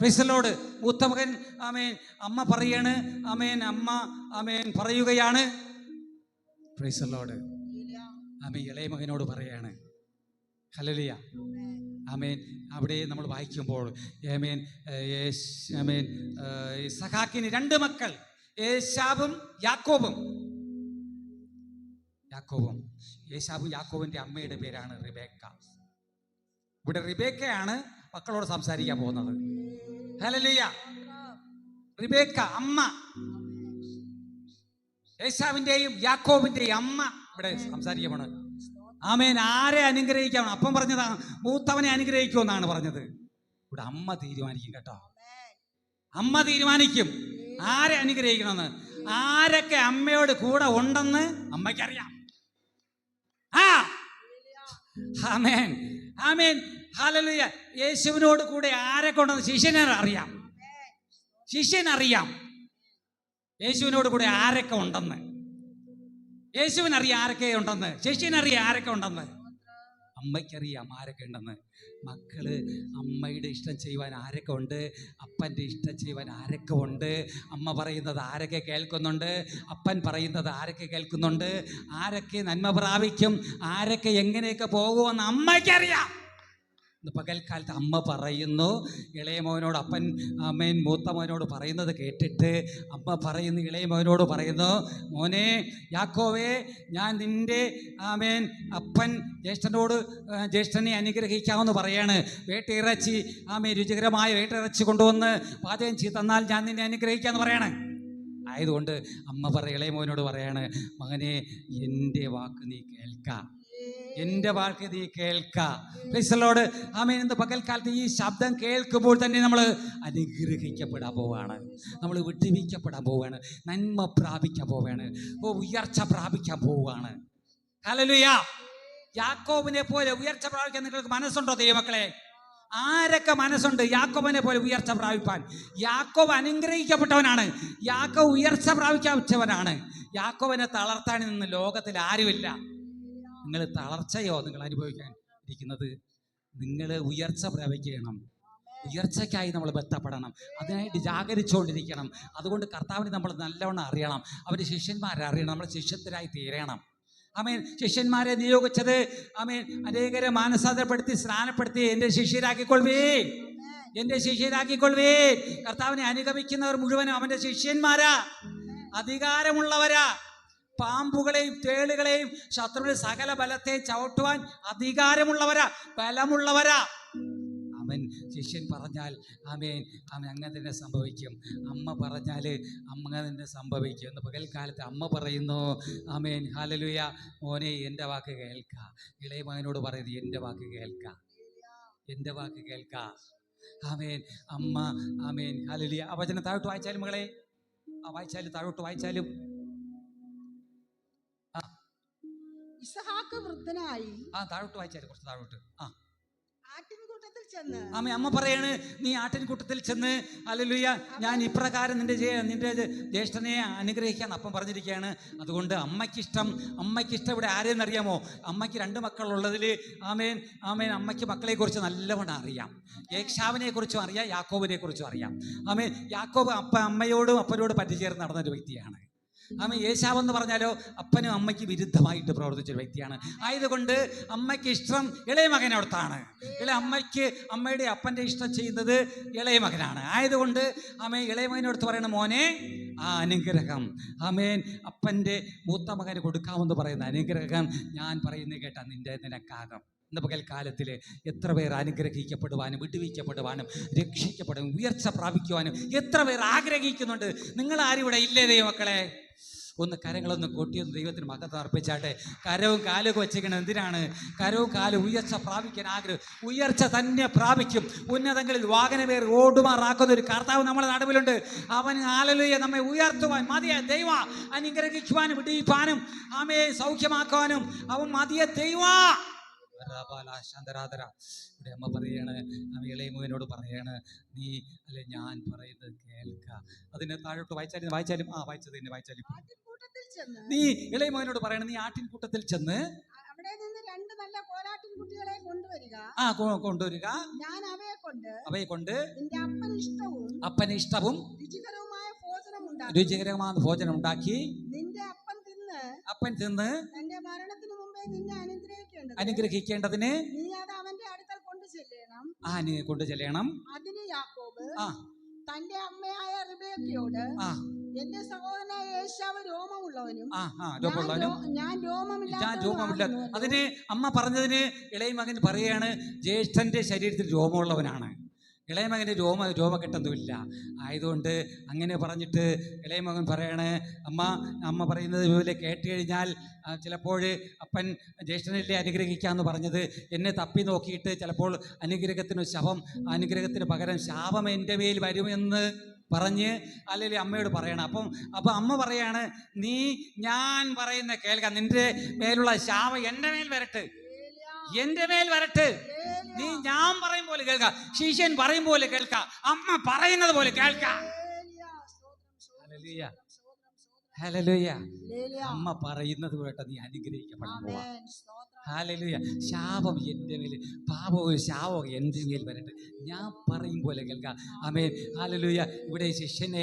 Praise the Lord. മൂത്ത മകൻ ആമേൻ അമ്മ പറയാണ്, ആമേൻ അമ്മ ആമേൻ പറയുകയാണ്. Praise the lord. ആമേൻ ഇളയ മകനോട് പറയാണ്. ഹല്ലേലൂയ. ആമേൻ. അവിടെ നമ്മൾ വായിക്കുമ്പോൾ ആമേൻ ആമേൻ ഇസ്ഹാക്കിന് 2 മക്കൾ, ഏശാവും യാക്കോബും. യാക്കോബിന്റെ അമ്മയുടെ പേരാണ് റിബേക്ക. ഇവിടെ റിബേക്കയാണ് മക്കളോട് സംസാരിക്കാൻ പോകുന്നത്. ഹല്ലേലൂയ. റിബേക്ക അമ്മ, ഏശാവിന്റെയും യാക്കോബിന്റെയും അമ്മ ഇവിടെ സംസാരിക്കമാണ്. ആമേൻ. ആരെ അനുഗ്രഹിക്കണം? അപ്പം പറഞ്ഞതാ മൂത്തവനെ അനുഗ്രഹിക്കുമെന്നാണ് പറഞ്ഞത്. ഇവിടെ അമ്മ തീരുമാനിക്കും കേട്ടോ. അമ്മ തീരുമാനിക്കും ആരെ അനുഗ്രഹിക്കണമെന്ന്. ആരൊക്കെ അമ്മയോട് കൂടെ ഉണ്ടെന്ന് അമ്മയ്ക്കറിയാം. ആമേൻ ആമേൻ ഹല്ലേലൂയ. യേശുവിനോട് കൂടെ ആരൊക്കെ ഉണ്ടെന്ന് ശിഷ്യനറിയാം. യേശുവിനോട് കൂടെ ആരൊക്കെ ഉണ്ടെന്ന് യേശുവിനറിയാം. ആരൊക്കെ ഉണ്ടെന്ന് ശിഷ്യനറിയാം. ആരൊക്കെ ഉണ്ടെന്ന് അമ്മയ്ക്കറിയാം ആരൊക്കെ ഉണ്ടെന്ന്. മക്കള് അമ്മയുടെ ഇഷ്ടം ചെയ്യുവാൻ ആരൊക്കെ ഉണ്ട്, അപ്പൻ്റെ ഇഷ്ടം ചെയ്യുവാൻ ആരൊക്കെ ഉണ്ട്, അമ്മ പറയുന്നത് ആരൊക്കെ കേൾക്കുന്നുണ്ട്, അപ്പൻ പറയുന്നത് ആരൊക്കെ കേൾക്കുന്നുണ്ട്, ആരൊക്കെ നന്മ പ്രാപിക്കും, ആരൊക്കെ എങ്ങനെയൊക്കെ പോകുമെന്ന് അമ്മയ്ക്കറിയാം. പകൽക്കാലത്ത് അമ്മ പറയുന്നു, ഇളയ മോനോട് അപ്പൻ അമ്മേൻ മൂത്ത മോനോട് പറയുന്നത് കേട്ടിട്ട് അമ്മ പറയുന്നു, ഇളയ മോനോട് പറയുന്നു, മോനെ യാക്കോവേ, ഞാൻ നിൻ്റെ ആമേൻ അപ്പൻ ജ്യേഷ്ഠനെ അനുഗ്രഹിക്കാമെന്ന് പറയാണ്. വേട്ടയിറച്ചി ആമേൻ രുചികരമായ വേട്ടയിറച്ചി കൊണ്ടുവന്ന് പാചകം ചെയ്ത് തന്നാൽ ഞാൻ നിന്നെ അനുഗ്രഹിക്കാമെന്ന് പറയാണ്. ആയതുകൊണ്ട് അമ്മ ഇളയ മോനോട് പറയാണ്, മകനെ എൻ്റെ വാക്ക് നീ കേൾക്കാം, എൻ്റെ വാക്ക് നീ കേൾക്കാം. Praise the lord. ആമേൻ. ഇന്ന് പകൽക്കാലത്ത് ഈ ശബ്ദം കേൾക്കുമ്പോൾ തന്നെ നമ്മൾ അനുഗ്രഹിക്കപ്പെടാൻ പോവുകയാണ്, നമ്മൾ വിട്ടുവീഴ്ചപ്പെടാൻ പോവുകയാണ്, നന്മ പ്രാപിക്കാൻ പോവുകയാണ്, ഉയർച്ച പ്രാപിക്കാൻ പോവുകയാണ്. ഹല്ലേലൂയ. യാക്കോബിനെ പോലെ ഉയർച്ച പ്രാപിക്കാൻ നിങ്ങൾക്ക് മനസ്സുണ്ടോ ദൈവമക്കളെ? ആരൊക്കെ മനസ്സുണ്ട് യാക്കോബിനെ പോലെ ഉയർച്ച പ്രാപിപ്പാൻ? യാക്കോബ് അനുഗ്രഹിക്കപ്പെട്ടവനാണ്, യാക്കോബ് ഉയർച്ച പ്രാപിച്ചവനാണ്. യാക്കോബിനെ തളർത്താൻ നിന്ന് ലോകത്തിൽ ആരുമില്ല. നിങ്ങൾ തളർച്ചയോ നിങ്ങൾ അനുഭവിക്കാൻ ഇരിക്കുന്നത്? നിങ്ങൾ ഉയർച്ച പ്രാപിക്കണം. ഉയർച്ചയ്ക്കായി നമ്മൾ ബന്ധപ്പെടണം, അതിനായിട്ട് ജാഗരിച്ചുകൊണ്ടിരിക്കണം. അതുകൊണ്ട് കർത്താവിനെ നമ്മൾ നല്ലവണ്ണം അറിയണം, അവൻ്റെ ശിഷ്യന്മാരെ അറിയണം, നമ്മൾ ശിഷ്യത്തിനായി തീരണം. ആമേൻ. ശിഷ്യന്മാരെ നിയോഗിച്ചത് ആമേൻ അനേകരെ മാനസാന്തരപ്പെടുത്തി സ്നാനപ്പെടുത്തി എൻ്റെ ശിഷ്യരാക്കിക്കൊള്ളുവേ. കർത്താവിനെ അനുഗമിക്കുന്നവർ മുഴുവനും അവൻ്റെ ശിഷ്യന്മാരാ, അധികാരമുള്ളവരാ. പാമ്പുകളെയും തേളുകളെയും ശത്രുവിന്റെ സകല ബലത്തെ ചവിട്ടുവാൻ അധികാരമുള്ളവരാ, ബലമുള്ളവരാ. അവൻ ശിഷ്യൻ പറഞ്ഞാൽ ആമേൻ അവൻ അങ്ങനെ തന്നെ സംഭവിക്കും. അമ്മ പറഞ്ഞാൽ അങ്ങനെ തന്നെ സംഭവിക്കും. എന്ന് പകൽക്കാലത്ത് അമ്മ പറയുന്നു ആമേൻ ഹല്ലേലൂയ, മോനെ എൻ്റെ വാക്ക് കേൾക്ക. ഇളയ മകനോട് പറയുന്നത് എൻ്റെ വാക്ക് കേൾക്ക, എൻ്റെ വാക്ക് കേൾക്ക. ആമേൻ അമ്മ ആമേൻ ഹല്ലേലൂയ. ആ വചനം താഴോട്ട് വായിച്ചാലും മകളെ, വായിച്ചാലും താഴോട്ട് വായിച്ചാലും. ഇസഹാക്ക് വൃദ്ധനായി. താഴോട്ട് വായിച്ചാലും കുറച്ച് താഴോട്ട്. ആട്ടിൻകൂട്ടത്തിൽ ചെന്ന് അമ്മ പറയാണ്, നീ ആട്ടിൻകൂട്ടത്തിൽ ചെന്ന് ഹല്ലേലൂയ ഞാൻ ഇപ്രകാരം നിന്റെ ജ്യേഷ്ഠനെ അനുഗ്രഹിക്കാൻ അപ്പം പറഞ്ഞിരിക്കുകയാണ്. അതുകൊണ്ട് അമ്മയ്ക്കിഷ്ടം ഇവിടെ ആരെയെന്നറിയാമോ? അമ്മയ്ക്ക് 2 മക്കളുള്ളതിൽ ആമേൻ അമ്മയ്ക്ക് മക്കളെ കുറിച്ച് നല്ലവണ്ണം അറിയാം. ഏശാവിനെ കുറിച്ചും അറിയാം, യാക്കോബിനെ കുറിച്ചും അറിയാം. ആമേൻ യാക്കോബ് അമ്മയോടും അപ്പനോടും പറ്റിച്ചേർന്ന് നടന്നൊരു വ്യക്തിയാണ്. ഏശാവ് എന്ന് പറഞ്ഞാലോ അപ്പനും അമ്മയ്ക്ക് വിരുദ്ധമായിട്ട് പ്രവർത്തിച്ചൊരു വ്യക്തിയാണ്. ആയതുകൊണ്ട് അമ്മയ്ക്ക് ഇഷ്ടം ഇളയ മകനോടത്താണ്. അമ്മയുടെ അപ്പൻ്റെ ഇഷ്ടം ചെയ്യുന്നത് ഇളയ മകനാണ്. ആയതുകൊണ്ട് ഇളയ മകനോടത്ത് പറയണ, മോനെ ആ അനുഗ്രഹം അപ്പൻ്റെ മൂത്ത മകന് കൊടുക്കാമെന്ന് പറയുന്ന അനുഗ്രഹം ഞാൻ പറയുന്നത് കേട്ടാ നിനക്കാകും. ഇന്ന് പകൽക്കാലത്തിൽ എത്ര പേർ അനുഗ്രഹിക്കപ്പെടുവാനും വിടുവിക്കപ്പെടുവാനും രക്ഷിക്കപ്പെടുവാനും ഉയർച്ച പ്രാപിക്കുവാനും എത്ര പേർ ആഗ്രഹിക്കുന്നുണ്ട്. നിങ്ങൾ ആരും ഇവിടെ ഇല്ലേ ദൈവമക്കളെ? ഒന്ന് കരങ്ങളൊന്ന് കൊട്ടിയൊന്ന് ദൈവത്തിന് മഹത്വം അർപ്പിച്ചാട്ടെ. കരവും കാലൊക്കെ വെച്ചേക്കണം. എന്തിനാണ്? കരവും കാലും ഉയർച്ച പ്രാപിക്കാൻ ആഗ്രഹം. ഉയർച്ച തന്നെ പ്രാപിക്കും. ഉന്നതങ്ങളിൽ വാഹനമേറി ഓടുമാറാക്കുന്ന ഒരു കർത്താവ് നമ്മുടെ നടുവിലുണ്ട്. അവൻ ഹല്ലേലൂയ നമ്മെ ഉയർത്തുവാൻ മതിയ ദൈവ, അനുഗ്രഹിക്കുവാനും വിടിയിപ്പാനും സൗഖ്യമാക്കുവാനും അവൻ മതിയ ദൈവ. ഇവിടെ അമ്മ പറയാണ്, ഇളയ മകനോട് പറയാണ്, നീ അല്ലെ ഞാൻ പറയുന്നത് കേൾക്ക. അതിന് താഴോട്ട് വായിച്ചാലും വായിച്ചത് തന്നെ വായിച്ചാലും. നീ ഇളയ മകനോട് പറയണം, നീ ആട്ടിൻകൂട്ടത്തിൽ ചെന്ന് അവിടെ നിന്ന് 2 നല്ല കോലാട്ടിൻകുട്ടികളെ കൊണ്ടുവരിക. ഞാൻ അവയെ കൊണ്ട് നിന്റെ അപ്പന് ഇഷ്ടവും രുചികരമായ ഭോജനം ഉണ്ടാക്കി നിന്റെ അപ്പൻ തിന്ന് തന്റെ മരണത്തിന് മുമ്പേ നിന്നെ അനുഗ്രഹിക്കേണ്ടതിന് നീ അത് അവന്റെ അടുക്കൽ കൊണ്ടുചെല്ലണം. അതിന് യാക്കോബ് തന്റെ അമ്മയായ റിബേക്കയോട്, എന്റെ സഹോദരനായ ഏശാവ് രോമമുള്ളവനും ഞാൻ രോമമില്ല. അതിന് അമ്മ പറഞ്ഞതിന് ഇളയ മകൻ പറയാണ്, ജ്യേഷ്ഠന്റെ ശരീരത്തിൽ രോമമുള്ളവനാണ്. ഇളയ മകന് രോമക്കെട്ടൊന്നുമില്ല. ആയതുകൊണ്ട് അങ്ങനെ പറഞ്ഞിട്ട് ഇളയ മകൻ പറയാണ്, അമ്മ പറയുന്നത് പോലെ കേട്ട് കഴിഞ്ഞാൽ ചിലപ്പോൾ അപ്പൻ ജ്യേഷ്ഠനല്ലേ അനുഗ്രഹിക്കാമെന്ന് പറഞ്ഞത്, എന്നെ തപ്പി നോക്കിയിട്ട് ചിലപ്പോൾ അനുഗ്രഹത്തിന് പകരം ശാപം എൻ്റെ മേൽ വരുമെന്ന് പറഞ്ഞ് അല്ലെങ്കിൽ അമ്മയോട് പറയണം. അപ്പം അമ്മ പറയാണ്, നീ ഞാൻ പറയുന്ന കേൾക്കാം, നിന്റെ മേലുള്ള ശാപം എൻ്റെ മേൽ വരട്ടെ. നീ ഞാൻ പറയും പോലെ കേൾക്ക, ശിഷ്യൻ പറയും പോലെ കേൾക്ക, അമ്മ പറയുന്നത് പോലെ കേൾക്ക. ഹല്ലേലൂയ. അമ്മ പറയുന്നത് കേട്ട നീ അനുഗ്രഹിക്കപ്പെടാൻ പോവാ. ഹല്ലേലൂയ. ശാപം എൻ്റെ മേൽ, പാപവും ശാപവും എൻ്റെ മേൽ വരട്ടെ, ഞാൻ പറയും പോലെ കേൾക്കാം. ആമേൻ. ഹല്ലേലൂയ. ഇവിടെ ശിഷ്യനെ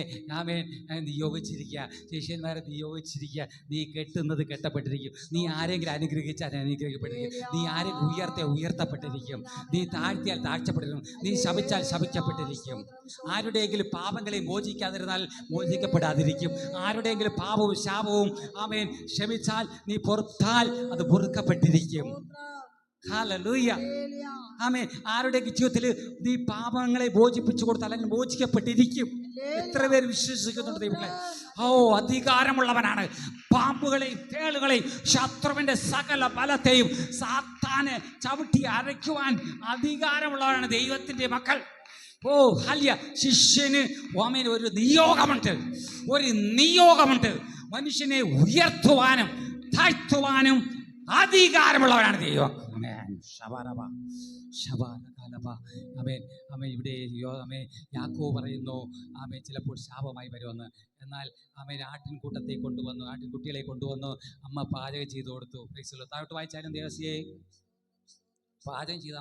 ശിഷ്യന്മാരെ നിയോഗിച്ചിരിക്കുക. നീ കെട്ടുന്നത് കെട്ടപ്പെട്ടിരിക്കും. നീ ആരെങ്കിലും അനുഗ്രഹിച്ചാൽ അനുഗ്രഹിക്കപ്പെട്ടിരിക്കും. നീ ആരെങ്കിലും ഉയർത്തപ്പെട്ടിരിക്കും. നീ താഴ്ത്തിയാൽ താഴ്ചപ്പെട്ടിരിക്കും. നീ ശപിച്ചാൽ ശപിക്കപ്പെട്ടിരിക്കും. ആരുടെയെങ്കിലും പാപങ്ങളെ മോചിക്കാതിരുന്നാൽ മോചിക്കപ്പെടാതിരിക്കും. ആരുടെയെങ്കിലും പാപവും ശാപവും ക്ഷമിച്ചാൽ നീ പൊറുത്താൽ അത് പൊറുക്കപ്പെട്ടിരിക്കും. ഹല്ലേലൂയ. ആമേൻ. ആരുടെ ജീവിതത്തിൽ നീ പാപങ്ങളെ മോചിപ്പിച്ചു കൊടുത്താൽ അല്ലെങ്കിൽ മോചിക്കപ്പെട്ടിരിക്കും. എത്ര പേര് വിശ്വസിക്കുന്നുണ്ട് ദൈവങ്ങളെ? അധികാരമുള്ളവനാണ്. പാമ്പുകളെയും തേളുകളെയും ശത്രുവിന്റെ സകല ബലത്തെയും സാത്താനെ ചവിട്ടി അരയ്ക്കുവാൻ അധികാരമുള്ളവരാണ് ദൈവത്തിന്റെ മക്കൾ. ഹല്ലേലൂയ. ശിഷ്യന് ഒരു നിയോഗമുണ്ട്. മനുഷ്യനെ ഉയർത്തുവാനും താഴ്ത്തുവാനും അധികാരമുള്ളവരാണ് ദൈവം. ഇവിടെ യാക്കോബ് പറയുന്നു, ചിലപ്പോൾ ശാപമായി വരുമെന്ന്. എന്നാൽ ആട്ടിൻകുട്ടികളെ കൊണ്ടുവന്നു അമ്മ പാചകം ചെയ്തു കൊടുത്തു. താഴോട്ട് വായിച്ചാലും ദേവസിയെ പാചകം ചെയ്ത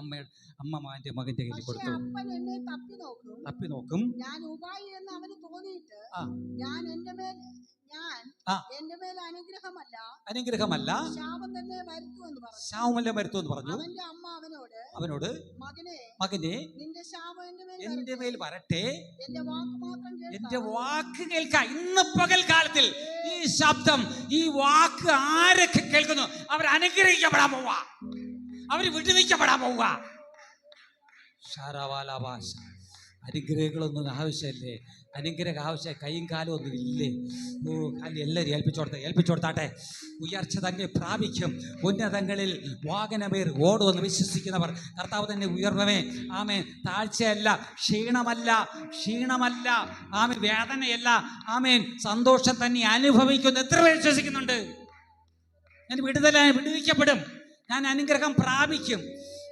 അമ്മ മകന്റെ കയ്യിൽ കൊടുത്തു. തപ്പി നോക്കും. ഞാൻ ഉപായി എന്ന് അവന് തോന്നിയിട്ട് ഞാൻ എന്റെ മേൽ അനുഗ്രഹമല്ല ശാപമല്ല വരുത്തുമെന്ന് പറഞ്ഞു. അവന്റെ അമ്മ അവനോട് മകനെ എന്റെ മേൽ വരട്ടെ, എന്റെ വാക്ക് കേൾക്ക. ഇന്ന് പകൽക്കാലത്തിൽ ഈ ശബ്ദം, ഈ വാക്ക് ആരൊക്കെ കേൾക്കുന്നു അവർ അനുഗ്രഹിക്കപ്പെടാൻ പോവാ, അവർ വിടുവിക്കപ്പെടാൻ പോവുക. ഷാരാവാലാഭാഷ. അനുഗ്രഹങ്ങളൊന്നും ആവശ്യമല്ലേ? അനുഗ്രഹം ആവശ്യം കൈയും കാലും ഒന്നും ഇല്ലേ? ഓ കാലി എല്ലാവരും ഏൽപ്പിച്ചോടുത്താട്ടെ. ഉയർച്ച തന്നെ പ്രാപിക്കും. ഉന്നതങ്ങളിൽ വാഹനമേർ ഓടുമെന്ന് വിശ്വസിക്കുന്നവർ കർത്താവ് തന്നെ ഉയർവമേ. ആമേൻ. താഴ്ചയല്ല, ക്ഷീണമല്ല, ആമേൻ, വേദനയല്ല, ആമേൻ, സന്തോഷം തന്നെ അനുഭവിക്കുന്നു. എത്ര പേർ വിശ്വസിക്കുന്നുണ്ട്? ഞാൻ വിടുവിക്കപ്പെടും, ഞാൻ അനുഗ്രഹം പ്രാപിക്കും,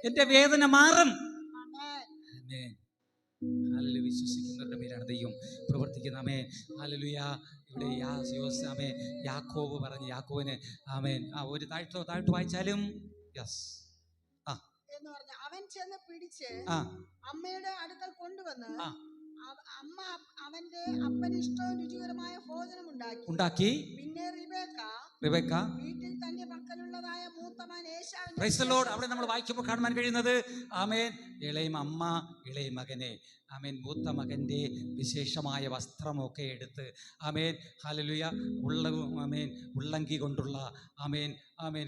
എൻ്റെ വേദന മാറും. ഹല്ലേലൂയ. വിശ്വസിക്കുന്നവരുടെ പേരാണ് ദൈവം പ്രവർത്തിക്കുന്നത്. ആമേൻ. ഹല്ലേലൂയ. ഇവിടെ യാക്കോബ് പറഞ്ഞ് യാക്കോബിന് ആമേൻ ഒരു താഴ്ത്തു വായിച്ചാലും യെസ് എന്ന് പറഞ്ഞ അവൻ ചെന്ന് പിടിച്ച് അമ്മയുടെ അടുക്കൽ കൊണ്ടുവന്ന് അമ്മ അവന്റെ അപ്പന് ഇഷ്ടവും രുചികരമായ ഭോജനം ഉണ്ടാക്കി. പിന്നെ റിബേക്ക വീട്ടിൽ തന്റെ പക്കലുള്ളതായ മൂത്തമകൻ ഏശാവിനെ. Praise the lord. അവിടെ നമ്മൾ വായിക്കുമ്പോൾ കാണാൻ കഴിയുന്നത് ആമേൻ ഇളയ അമ്മ ഇളയ മകനെ ആമേൻ മൂത്ത മകൻ്റെ വിശേഷമായ വസ്ത്രമൊക്കെ എടുത്ത് ആമേൻ ഹല്ലേലൂയ ആമേൻ ഉള്ളങ്കി കൊണ്ടുള്ള ആമേൻ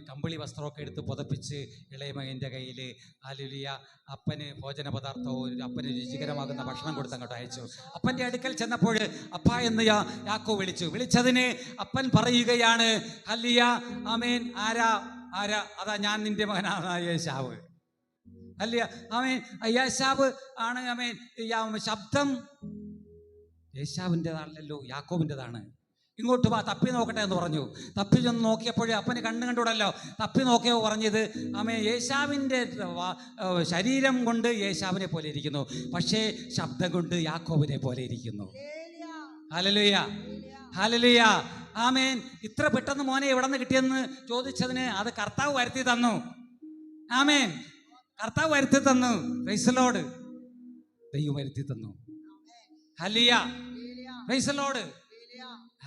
കമ്പിളി വസ്ത്രമൊക്കെ എടുത്ത് പുതപ്പിച്ച് ഇളയ മകൻ്റെ കയ്യിൽ ഹല്ലേലൂയ അപ്പന് ഭോജന പദാർത്ഥവും അപ്പന് രുചികരമാകുന്ന ഭക്ഷണം കൊടുത്ത് അങ്ങോട്ട് അയച്ചു. അപ്പൻ്റെ അടുക്കൽ ചെന്നപ്പോൾ അപ്പ എന്ന് യാക്കോബ് വിളിച്ചതിന് അപ്പൻ പറയുകയാണ് ഹല്ലേലൂയ ആമേൻ ആരാ അതാ ഞാൻ നിന്റെ മകനാണ് ഏശാവ്. അല്ല ആമേൻ യേശാവ് ആണ്. ആമേൻ ശബ്ദം യേശാവിൻ്റെതാണല്ലോ, യാക്കോബിൻ്റെതാണ്. ഇങ്ങോട്ട് വാ, തപ്പി നോക്കട്ടെ എന്ന് പറഞ്ഞു. തപ്പി ചെന്ന് നോക്കിയപ്പോഴേ അപ്പന് കണ്ടുകൂടല്ലോ. തപ്പി നോക്കിയോ പറഞ്ഞത് ആമേൻ യേശാവിൻ്റെ ശരീരം കൊണ്ട് യേശാവിനെ പോലെ ഇരിക്കുന്നു, പക്ഷേ ശബ്ദം കൊണ്ട് യാക്കോബിനെ പോലെ ഇരിക്കുന്നു. ഹല്ലേലൂയ. ആമേൻ. ഇത്ര പെട്ടെന്ന് മോനെ എവിടെ നിന്ന് കിട്ടിയെന്ന് ചോദിച്ചതിന് അത് കർത്താവ് വരുത്തി തന്നു. ആമേൻ. കർത്താവ് വരുത്തി തന്നു. Praise the lord. ദൈവം വരുത്തി തന്നു. ഹല്ലേലൂയ. Praise the lord.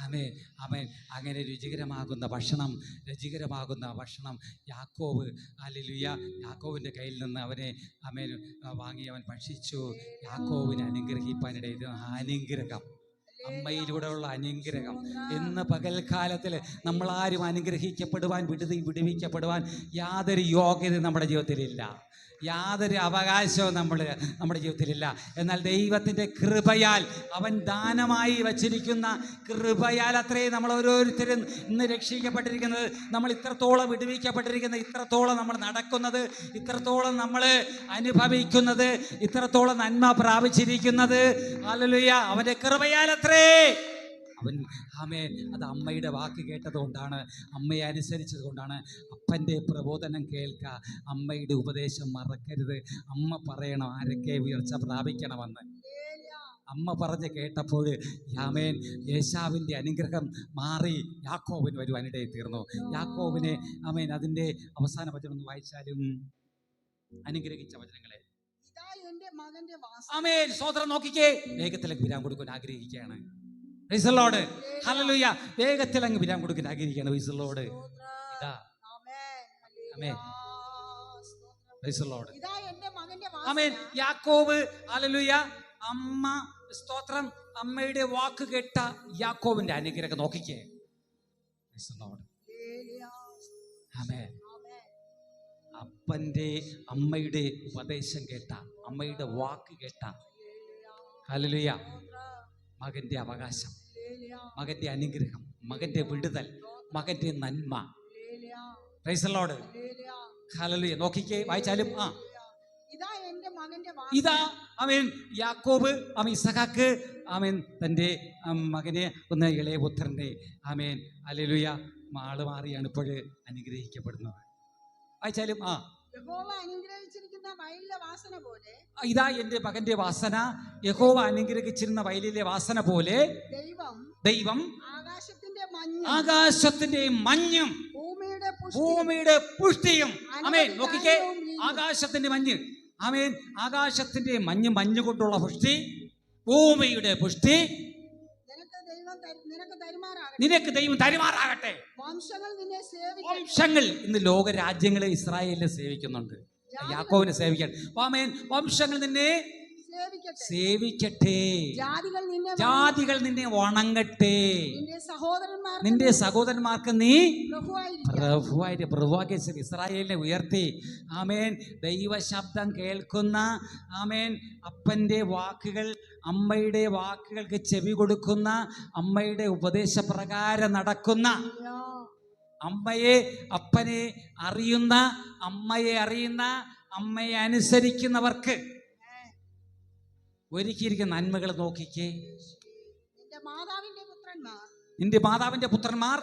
ആമേൻ. ആമേൻ. അങ്ങനെ രുചികരമാകുന്ന ഭക്ഷണം യാക്കോബ് ഹല്ലേലൂയ യാക്കോബിൻ്റെ കയ്യിൽ നിന്ന് അവനെ ആമേൻ വാങ്ങി അവൻ ഭക്ഷിച്ചു. യാക്കോബിനെ അനുഗ്രഹിപ്പാനിടയിൽ അനുഗ്രഹം, അമ്മയിലൂടെയുള്ള അനുഗ്രഹം. ഇന്ന് പകൽക്കാലത്തിൽ നമ്മളാരും അനുഗ്രഹിക്കപ്പെടുവാൻ വിടുവിക്കപ്പെടുവാൻ യാതൊരു യോഗ്യതയും നമ്മുടെ ജീവിതത്തിലില്ല, യാതൊരു അവകാശവും നമ്മുടെ ജീവിതത്തിലില്ല. എന്നാൽ ദൈവത്തിൻ്റെ കൃപയാൽ അവൻ ദാനമായി വച്ചിരിക്കുന്ന കൃപയാൽ അത്രയും നമ്മൾ ഓരോരുത്തരും ഇന്ന് രക്ഷിക്കപ്പെട്ടിരിക്കുന്നത്, നമ്മൾ ഇത്രത്തോളം വിടുവിക്കപ്പെട്ടിരിക്കുന്നത്, ഇത്രത്തോളം നമ്മൾ നടക്കുന്നത്, ഇത്രത്തോളം നമ്മൾ അനുഭവിക്കുന്നത്, ഇത്രത്തോളം നന്മ പ്രാപിച്ചിരിക്കുന്നത് ഹല്ലേലൂയ അവൻ്റെ കൃപയാൽ അത്രേ. അവൻ ആമേൻ അത് അമ്മയുടെ വാക്ക് കേട്ടതുകൊണ്ടാണ്, അമ്മയെ അനുസരിച്ചത് കൊണ്ടാണ്. അപ്പൻ്റെ പ്രബോധനം കേൾക്കുക, അമ്മയുടെ ഉപദേശം മറക്കരുത്. അമ്മ പറയണം ആരൊക്കെ ഉയർച്ച പ്രാപിക്കണമെന്ന്. അമ്മ പറഞ്ഞ് കേട്ടപ്പോൾ ആമേൻ യേശാവിൻ്റെ അനുഗ്രഹം മാറി യാക്കോബിന് വരുവാനിടയിൽ തീർന്നു. യാക്കോബിനെ ആമേൻ അതിൻ്റെ അവസാന വചനം ഒന്ന് വായിച്ചാലും, അനുഗ്രഹിച്ച വചനങ്ങളെ ആമേൻ സ്തോത്രം. നോക്കിക്കേ, വേഗത്തിലേക്ക് വിരാം കൊടുക്കാൻ ആഗ്രഹിക്കുകയാണ്. Praise the lord. ഹല്ലേലൂയ. വേഗത്തിൽ അങ്ങ് വിരാം കൊടുക്കാൻ ആഗ്രഹിക്കുകയാണ്. Praise the lord. ഇതാ ആമേൻ. Praise the lord. ആമേൻ. യാക്കോബ് ഹല്ലേലൂയ അമ്മ സ്തോത്രം അമ്മയുടെ വാക്ക് കേട്ട യാക്കോബിന്റെ അനുഗ്രഹം നോക്കിക്കേ. Praise the lord. ആമേൻ. അപ്പൻ്റെ അമ്മയുടെ ഉപദേശം കേട്ട, അമ്മയുടെ വാക്ക് കേട്ട ഹല്ലേലൂയ മകന്റെ അവകാശം, മകന്റെ അനുഗ്രഹം, മകന്റെ വിടുതൽ, മകന്റെ നന്മ. Price the lord. ഹല്ലേലൂയ. നോക്കിക്കേ, വായിച്ചാലും ഇതാ ആമേൻ യാക്കോബ് ആമേൻ ഇസഹാക്ക് ആമേൻ തൻ്റെ മകനെ ഒന്ന് ഇളയ പുത്രൻ്റെ ആമേൻ ഹല്ലേലൂയ മാള് മാറിയാണ് ഇപ്പോൾ അനുഗ്രഹിക്കപ്പെടുന്നത്. വായിച്ചാലും യഹോവ അനുഗ്രഹിച്ചിരിക്കുന്ന വയലിലെ വാസന പോലെ, ഇതാ എന്റെ മകന്റെ വാസന, യഹോവ അനുഗ്രഹിച്ചിരുന്ന വയലിലെ വാസന പോലെ ദൈവം ആകാശത്തിന്റെ മഞ്ഞും ഭൂമിയുടെ പുഷ്ടിയും. ആമേൻ. നോക്കിക്കേ, ആകാശത്തിന്റെ മഞ്ഞ്, ആമേൻ ആകാശത്തിന്റെ മഞ്ഞ് കൊണ്ടുള്ള പുഷ്ടി, ഭൂമിയുടെ പുഷ്ടി നിനക്ക് ദൈവം തരുമാറാകട്ടെ. വംശങ്ങൾ ഇന്ന് ലോകരാജ്യങ്ങളെ ഇസ്രായേലിനെ സേവിക്കുന്നുണ്ട്, യാക്കോബിനെ സേവിക്കാൻ. ആമേൻ. വംശങ്ങൾ നിന്നെ സേവിക്കട്ടെ. ജാതികൾ നിന്നെ വണങ്ങട്ടെ. നിന്റെ സഹോദരന്മാർക്ക് നീ പ്രഭുവായിട്ട് ഇസ്രായേലിനെ ഉയർത്തി. ആമേൻ. ദൈവശബ്ദം കേൾക്കുന്ന, ആമേൻ, അപ്പൻ്റെ വാക്കുകൾ, അമ്മയുടെ വാക്കുകൾക്ക് ചെവി കൊടുക്കുന്ന, അമ്മയുടെ ഉപദേശപ്രകാരം നടക്കുന്ന, അമ്മയെ അപ്പനെ അറിയുന്ന, അമ്മയെ അനുസരിക്കുന്നവർക്ക് ഒരുക്കിയിരിക്കുന്ന നന്മകൾ നോക്കിക്കേ. നിന്റെ മാതാവിന്റെ പുത്രന്മാർ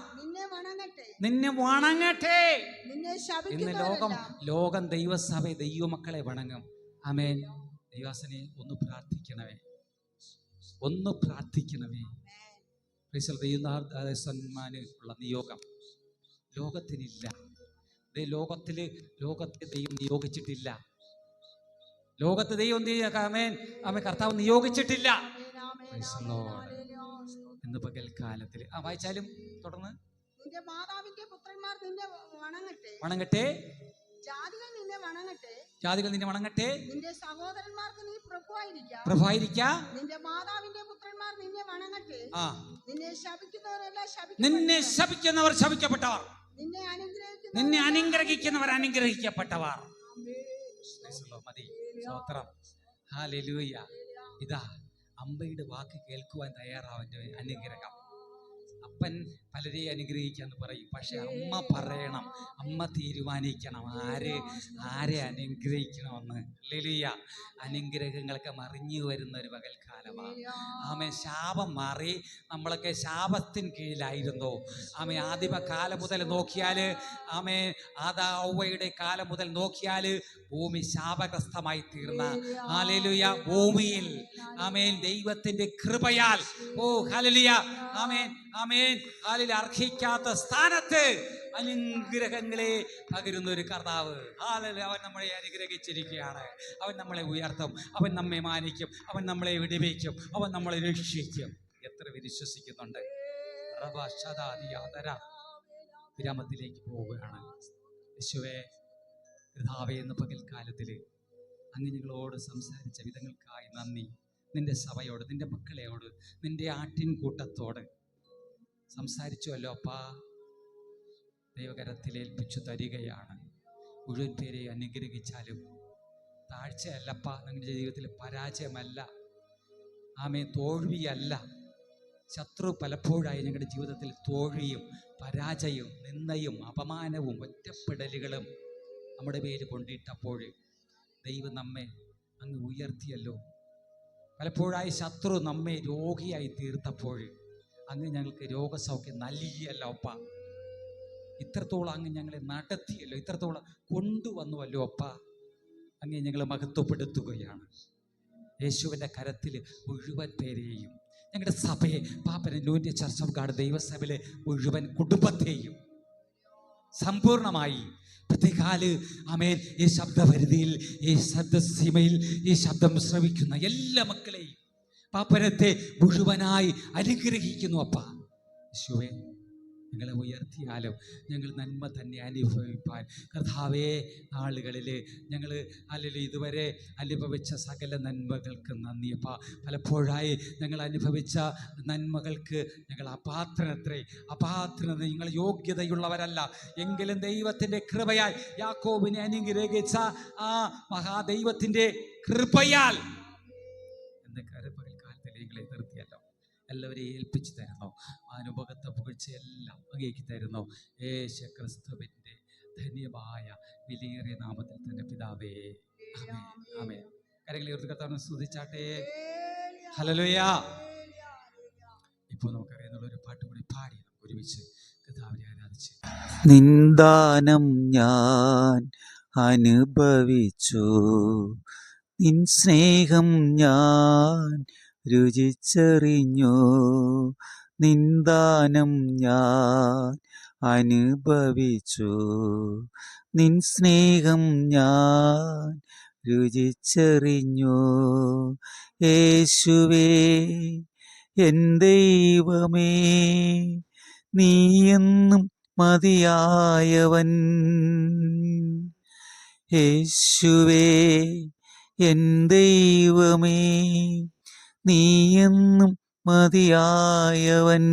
നിന്നെ വണങ്ങട്ടെ. ഇന്ന് ലോകം ദൈവസഭ ദൈവമക്കളെ വണങ്ങും. ആമേൻ. ദൈവാസനെ ഒന്ന് പ്രാർത്ഥിക്കണമേ. ദൈവദാസന്മാരുള്ള നിയോഗം ലോകത്തിനില്ല. ലോകത്തെ ദൈവം നിയോഗിച്ചിട്ടില്ല. ലോകത്ത് ദൈവം കർത്താവ് നിയോഗിച്ചിട്ടില്ല. ഇന്ന് പകൽക്കാലത്തിൽ വായിച്ചാലും തുടർന്ന് വണങ്ങട്ടെ. ജാതികൾ നിന്നെ വണങ്ങട്ടെ. നിന്റെ സഹോദരന്മാർക്ക് നീ പ്രഭുവായിരിക്കാം. നിന്റെ മാതാവിന്റെ പുത്രന്മാർ നിന്നെ വണങ്ങട്ടെ. നിന്നെ ശപിക്കുന്നവർ ശപിക്കപ്പെട്ടവർ, നിന്നെ അനുഗ്രഹിക്കുന്നവർ അനുഗ്രഹിക്കപ്പെട്ടവർ. മതി. സ്തോത്രം. ഹല്ലേലൂയ. ഇതാ അമ്മയുടെ വാക്ക് കേൾക്കുവാൻ തയ്യാറാവന്റെ അനുഗ്രഹം. അപ്പൻ പലരെ അനുഗ്രഹിക്കാന്ന് പറയും, പക്ഷെ അമ്മ പറയണം, അമ്മ തീരുമാനിക്കണം ആരെ അനുഗ്രഹിക്കണമെന്ന്. ഹല്ലേലൂയ. അനുഗ്രഹങ്ങളൊക്കെ മറിഞ്ഞു വരുന്ന ഒരു പകൽക്കാലമാണ്. ആമേൻ. ശാപം മാറി. നമ്മളൊക്കെ ശാപത്തിന് കീഴിലായിരുന്നു. ആമേൻ. ആദിമകാലം മുതൽ നോക്കിയാൽ, ആമേൻ, ആദാവയുടെ കാലം മുതൽ നോക്കിയാൽ ഭൂമി ശാപഗ്രസ്തമായി തീർന്ന, ഹല്ലേലൂയ, ഭൂമിയിൽ, ആമേൻ, ദൈവത്തിന്റെ കൃപയാൽ, ഓ ഹല്ലേലൂയ, ആമേൻ, ആമേൻ, ഹല്ലേലൂയ, അർഹിക്കാത്ത സ്ഥാനത്ത് അനുഗ്രഹങ്ങളെ പകരുന്ന ഒരു കർത്താവ്. ഹല്ലേലൂയ. അവൻ നമ്മളെ അനുഗ്രഹിച്ചിരിക്കുകയാണ്. അവൻ നമ്മളെ ഉയർത്തും, അവൻ നമ്മെ മാനിക്കും, അവൻ നമ്മളെ വിടുവിക്കും, അവൻ നമ്മളെ രക്ഷിക്കും. എത്ര വിശ്വസിക്കുന്നുണ്ട്? വിരാമത്തിലേക്ക് പോവുകയാണ്. യേശുവേ, കർത്താവേ, എന്ന പകൽക്കാലത്തിൽ അങ്ങ് ഞങ്ങളോട് സംസാരിച്ച വിധങ്ങൾക്കായി നന്ദി. നിന്റെ സഭയോട്, നിന്റെ മക്കളെയോട്, നിന്റെ ആട്ടിൻ കൂട്ടത്തോട് സംസാരിച്ചുവല്ലോ അപ്പാ. ദൈവകരത്തിൽ ഏൽപ്പിച്ചു തരികയാണ്. മുഴുവൻ പേരെ അനുഗ്രഹിച്ചാലും താഴ്ചയല്ലപ്പാ. നിങ്ങളുടെ ജീവിതത്തിൽ പരാജയമല്ല, ആമേ, തോൽവിയല്ല. ശത്രു പലപ്പോഴായി ഞങ്ങളുടെ ജീവിതത്തിൽ തോൽവിയും പരാജയവും നിന്ദയും അപമാനവും ഒറ്റപ്പെടലുകളും നമ്മുടെ പേര് കൊണ്ടിട്ടപ്പോൾ ദൈവം നമ്മെ അങ്ങ് ഉയർത്തിയല്ലോ. പലപ്പോഴായി ശത്രു നമ്മെ രോഗിയായി തീർത്തപ്പോൾ അങ്ങ് ഞങ്ങൾക്ക് രോഗസൗഖ്യം നൽകിയല്ലോ അപ്പ. ഇത്രത്തോളം അങ്ങ് ഞങ്ങളെ നടത്തിയല്ലോ, ഇത്രത്തോളം കൊണ്ടുവന്നുവല്ലോ അപ്പ. അങ്ങ് ഞങ്ങളെ മഹത്വപ്പെടുത്തുകയാണ്. യേശുവിൻ്റെ കരത്തിൽ മുഴുവൻ പേരെയും, ഞങ്ങളുടെ സഭയെ, പാപ്പന ന്യൂന്യ ചർച്ച് ഓഫ് ഗാഡ് ദൈവസഭയിലെ മുഴുവൻ കുടുംബത്തെയും സമ്പൂർണമായി പ്രത്യേകാല്, ആമേൻ, ഈ ശബ്ദപരിധിയിൽ, ഈ ശബ്ദസീമയിൽ ഈ ശബ്ദം ശ്രവിക്കുന്ന എല്ലാ മക്കളെയും പാപ്പനത്തെ മുഴുവനായി അനുഗ്രഹിക്കുന്നു അപ്പ. യേശുവേ, ഞങ്ങളെ ഉയർത്തിയാലും ഞങ്ങൾ നന്മ തന്നെ അനുഭവിപ്പാൻ കർത്താവേ, നാളുകളിൽ ഞങ്ങൾ അല്ലെങ്കിൽ ഇതുവരെ അനുഭവിച്ച സകല നന്മകൾക്ക് നന്ദിയപ്പ. പലപ്പോഴായി ഞങ്ങൾ അനുഭവിച്ച നന്മകൾക്ക് ഞങ്ങൾ അപാത്രത, നിങ്ങൾ യോഗ്യതയുള്ളവരല്ല. എങ്കിലും ദൈവത്തിൻ്റെ കൃപയാൽ, യാക്കോബിനെ അനുഗ്രഹിച്ച ആ മഹാദൈവത്തിൻ്റെ കൃപയാൽ എന്ന പകൽക്കാലത്തിൽ നിങ്ങളെ നിർത്തിയല്ലോ. എല്ലാവരെയും ഏൽപ്പിച്ചു തരുന്നു. അനുഭവത്തെ പുകഴ്ചയെല്ലാം അങ്ങേക്ക് തരുന്നു. യേശു ക്രിസ്തുവിൻ്റെ ധന്യമായ വിലയേറിയ നാമത്തിൽ തന്നെ പിതാവേ, ആമേൻ, ആമേൻ. കരങ്ങളെ ഉയർത്തി കർത്താവിനെ സ്തുതിച്ചാട്ടെ. ഹല്ലേലൂയ. ഇപ്പോൾ നമുക്കറിയാവുന്ന ഒരു പാട്ട് കൂടി പാടി നമുക്ക് ഒരുമിച്ച് കർത്താവിനെ ആരാധിച്ച്. നിന്ദാനം ഞാൻ അനുഭവിച്ചു, നിൻ സ്നേഹം ഞാൻ രുചിച്ചറിഞ്ഞു. നിന്ദാനം ഞാൻ അനുഭവിച്ചു, നിൻ സ്നേഹം ഞാൻ രുചിച്ചറിഞ്ഞു. യേശുവേ, എൻ ദൈവമേ, നീ എന്നും മതിയായവൻ. യേശുവേ, എൻ ദൈവമേ നീ എന്നും മതിയായവൻ.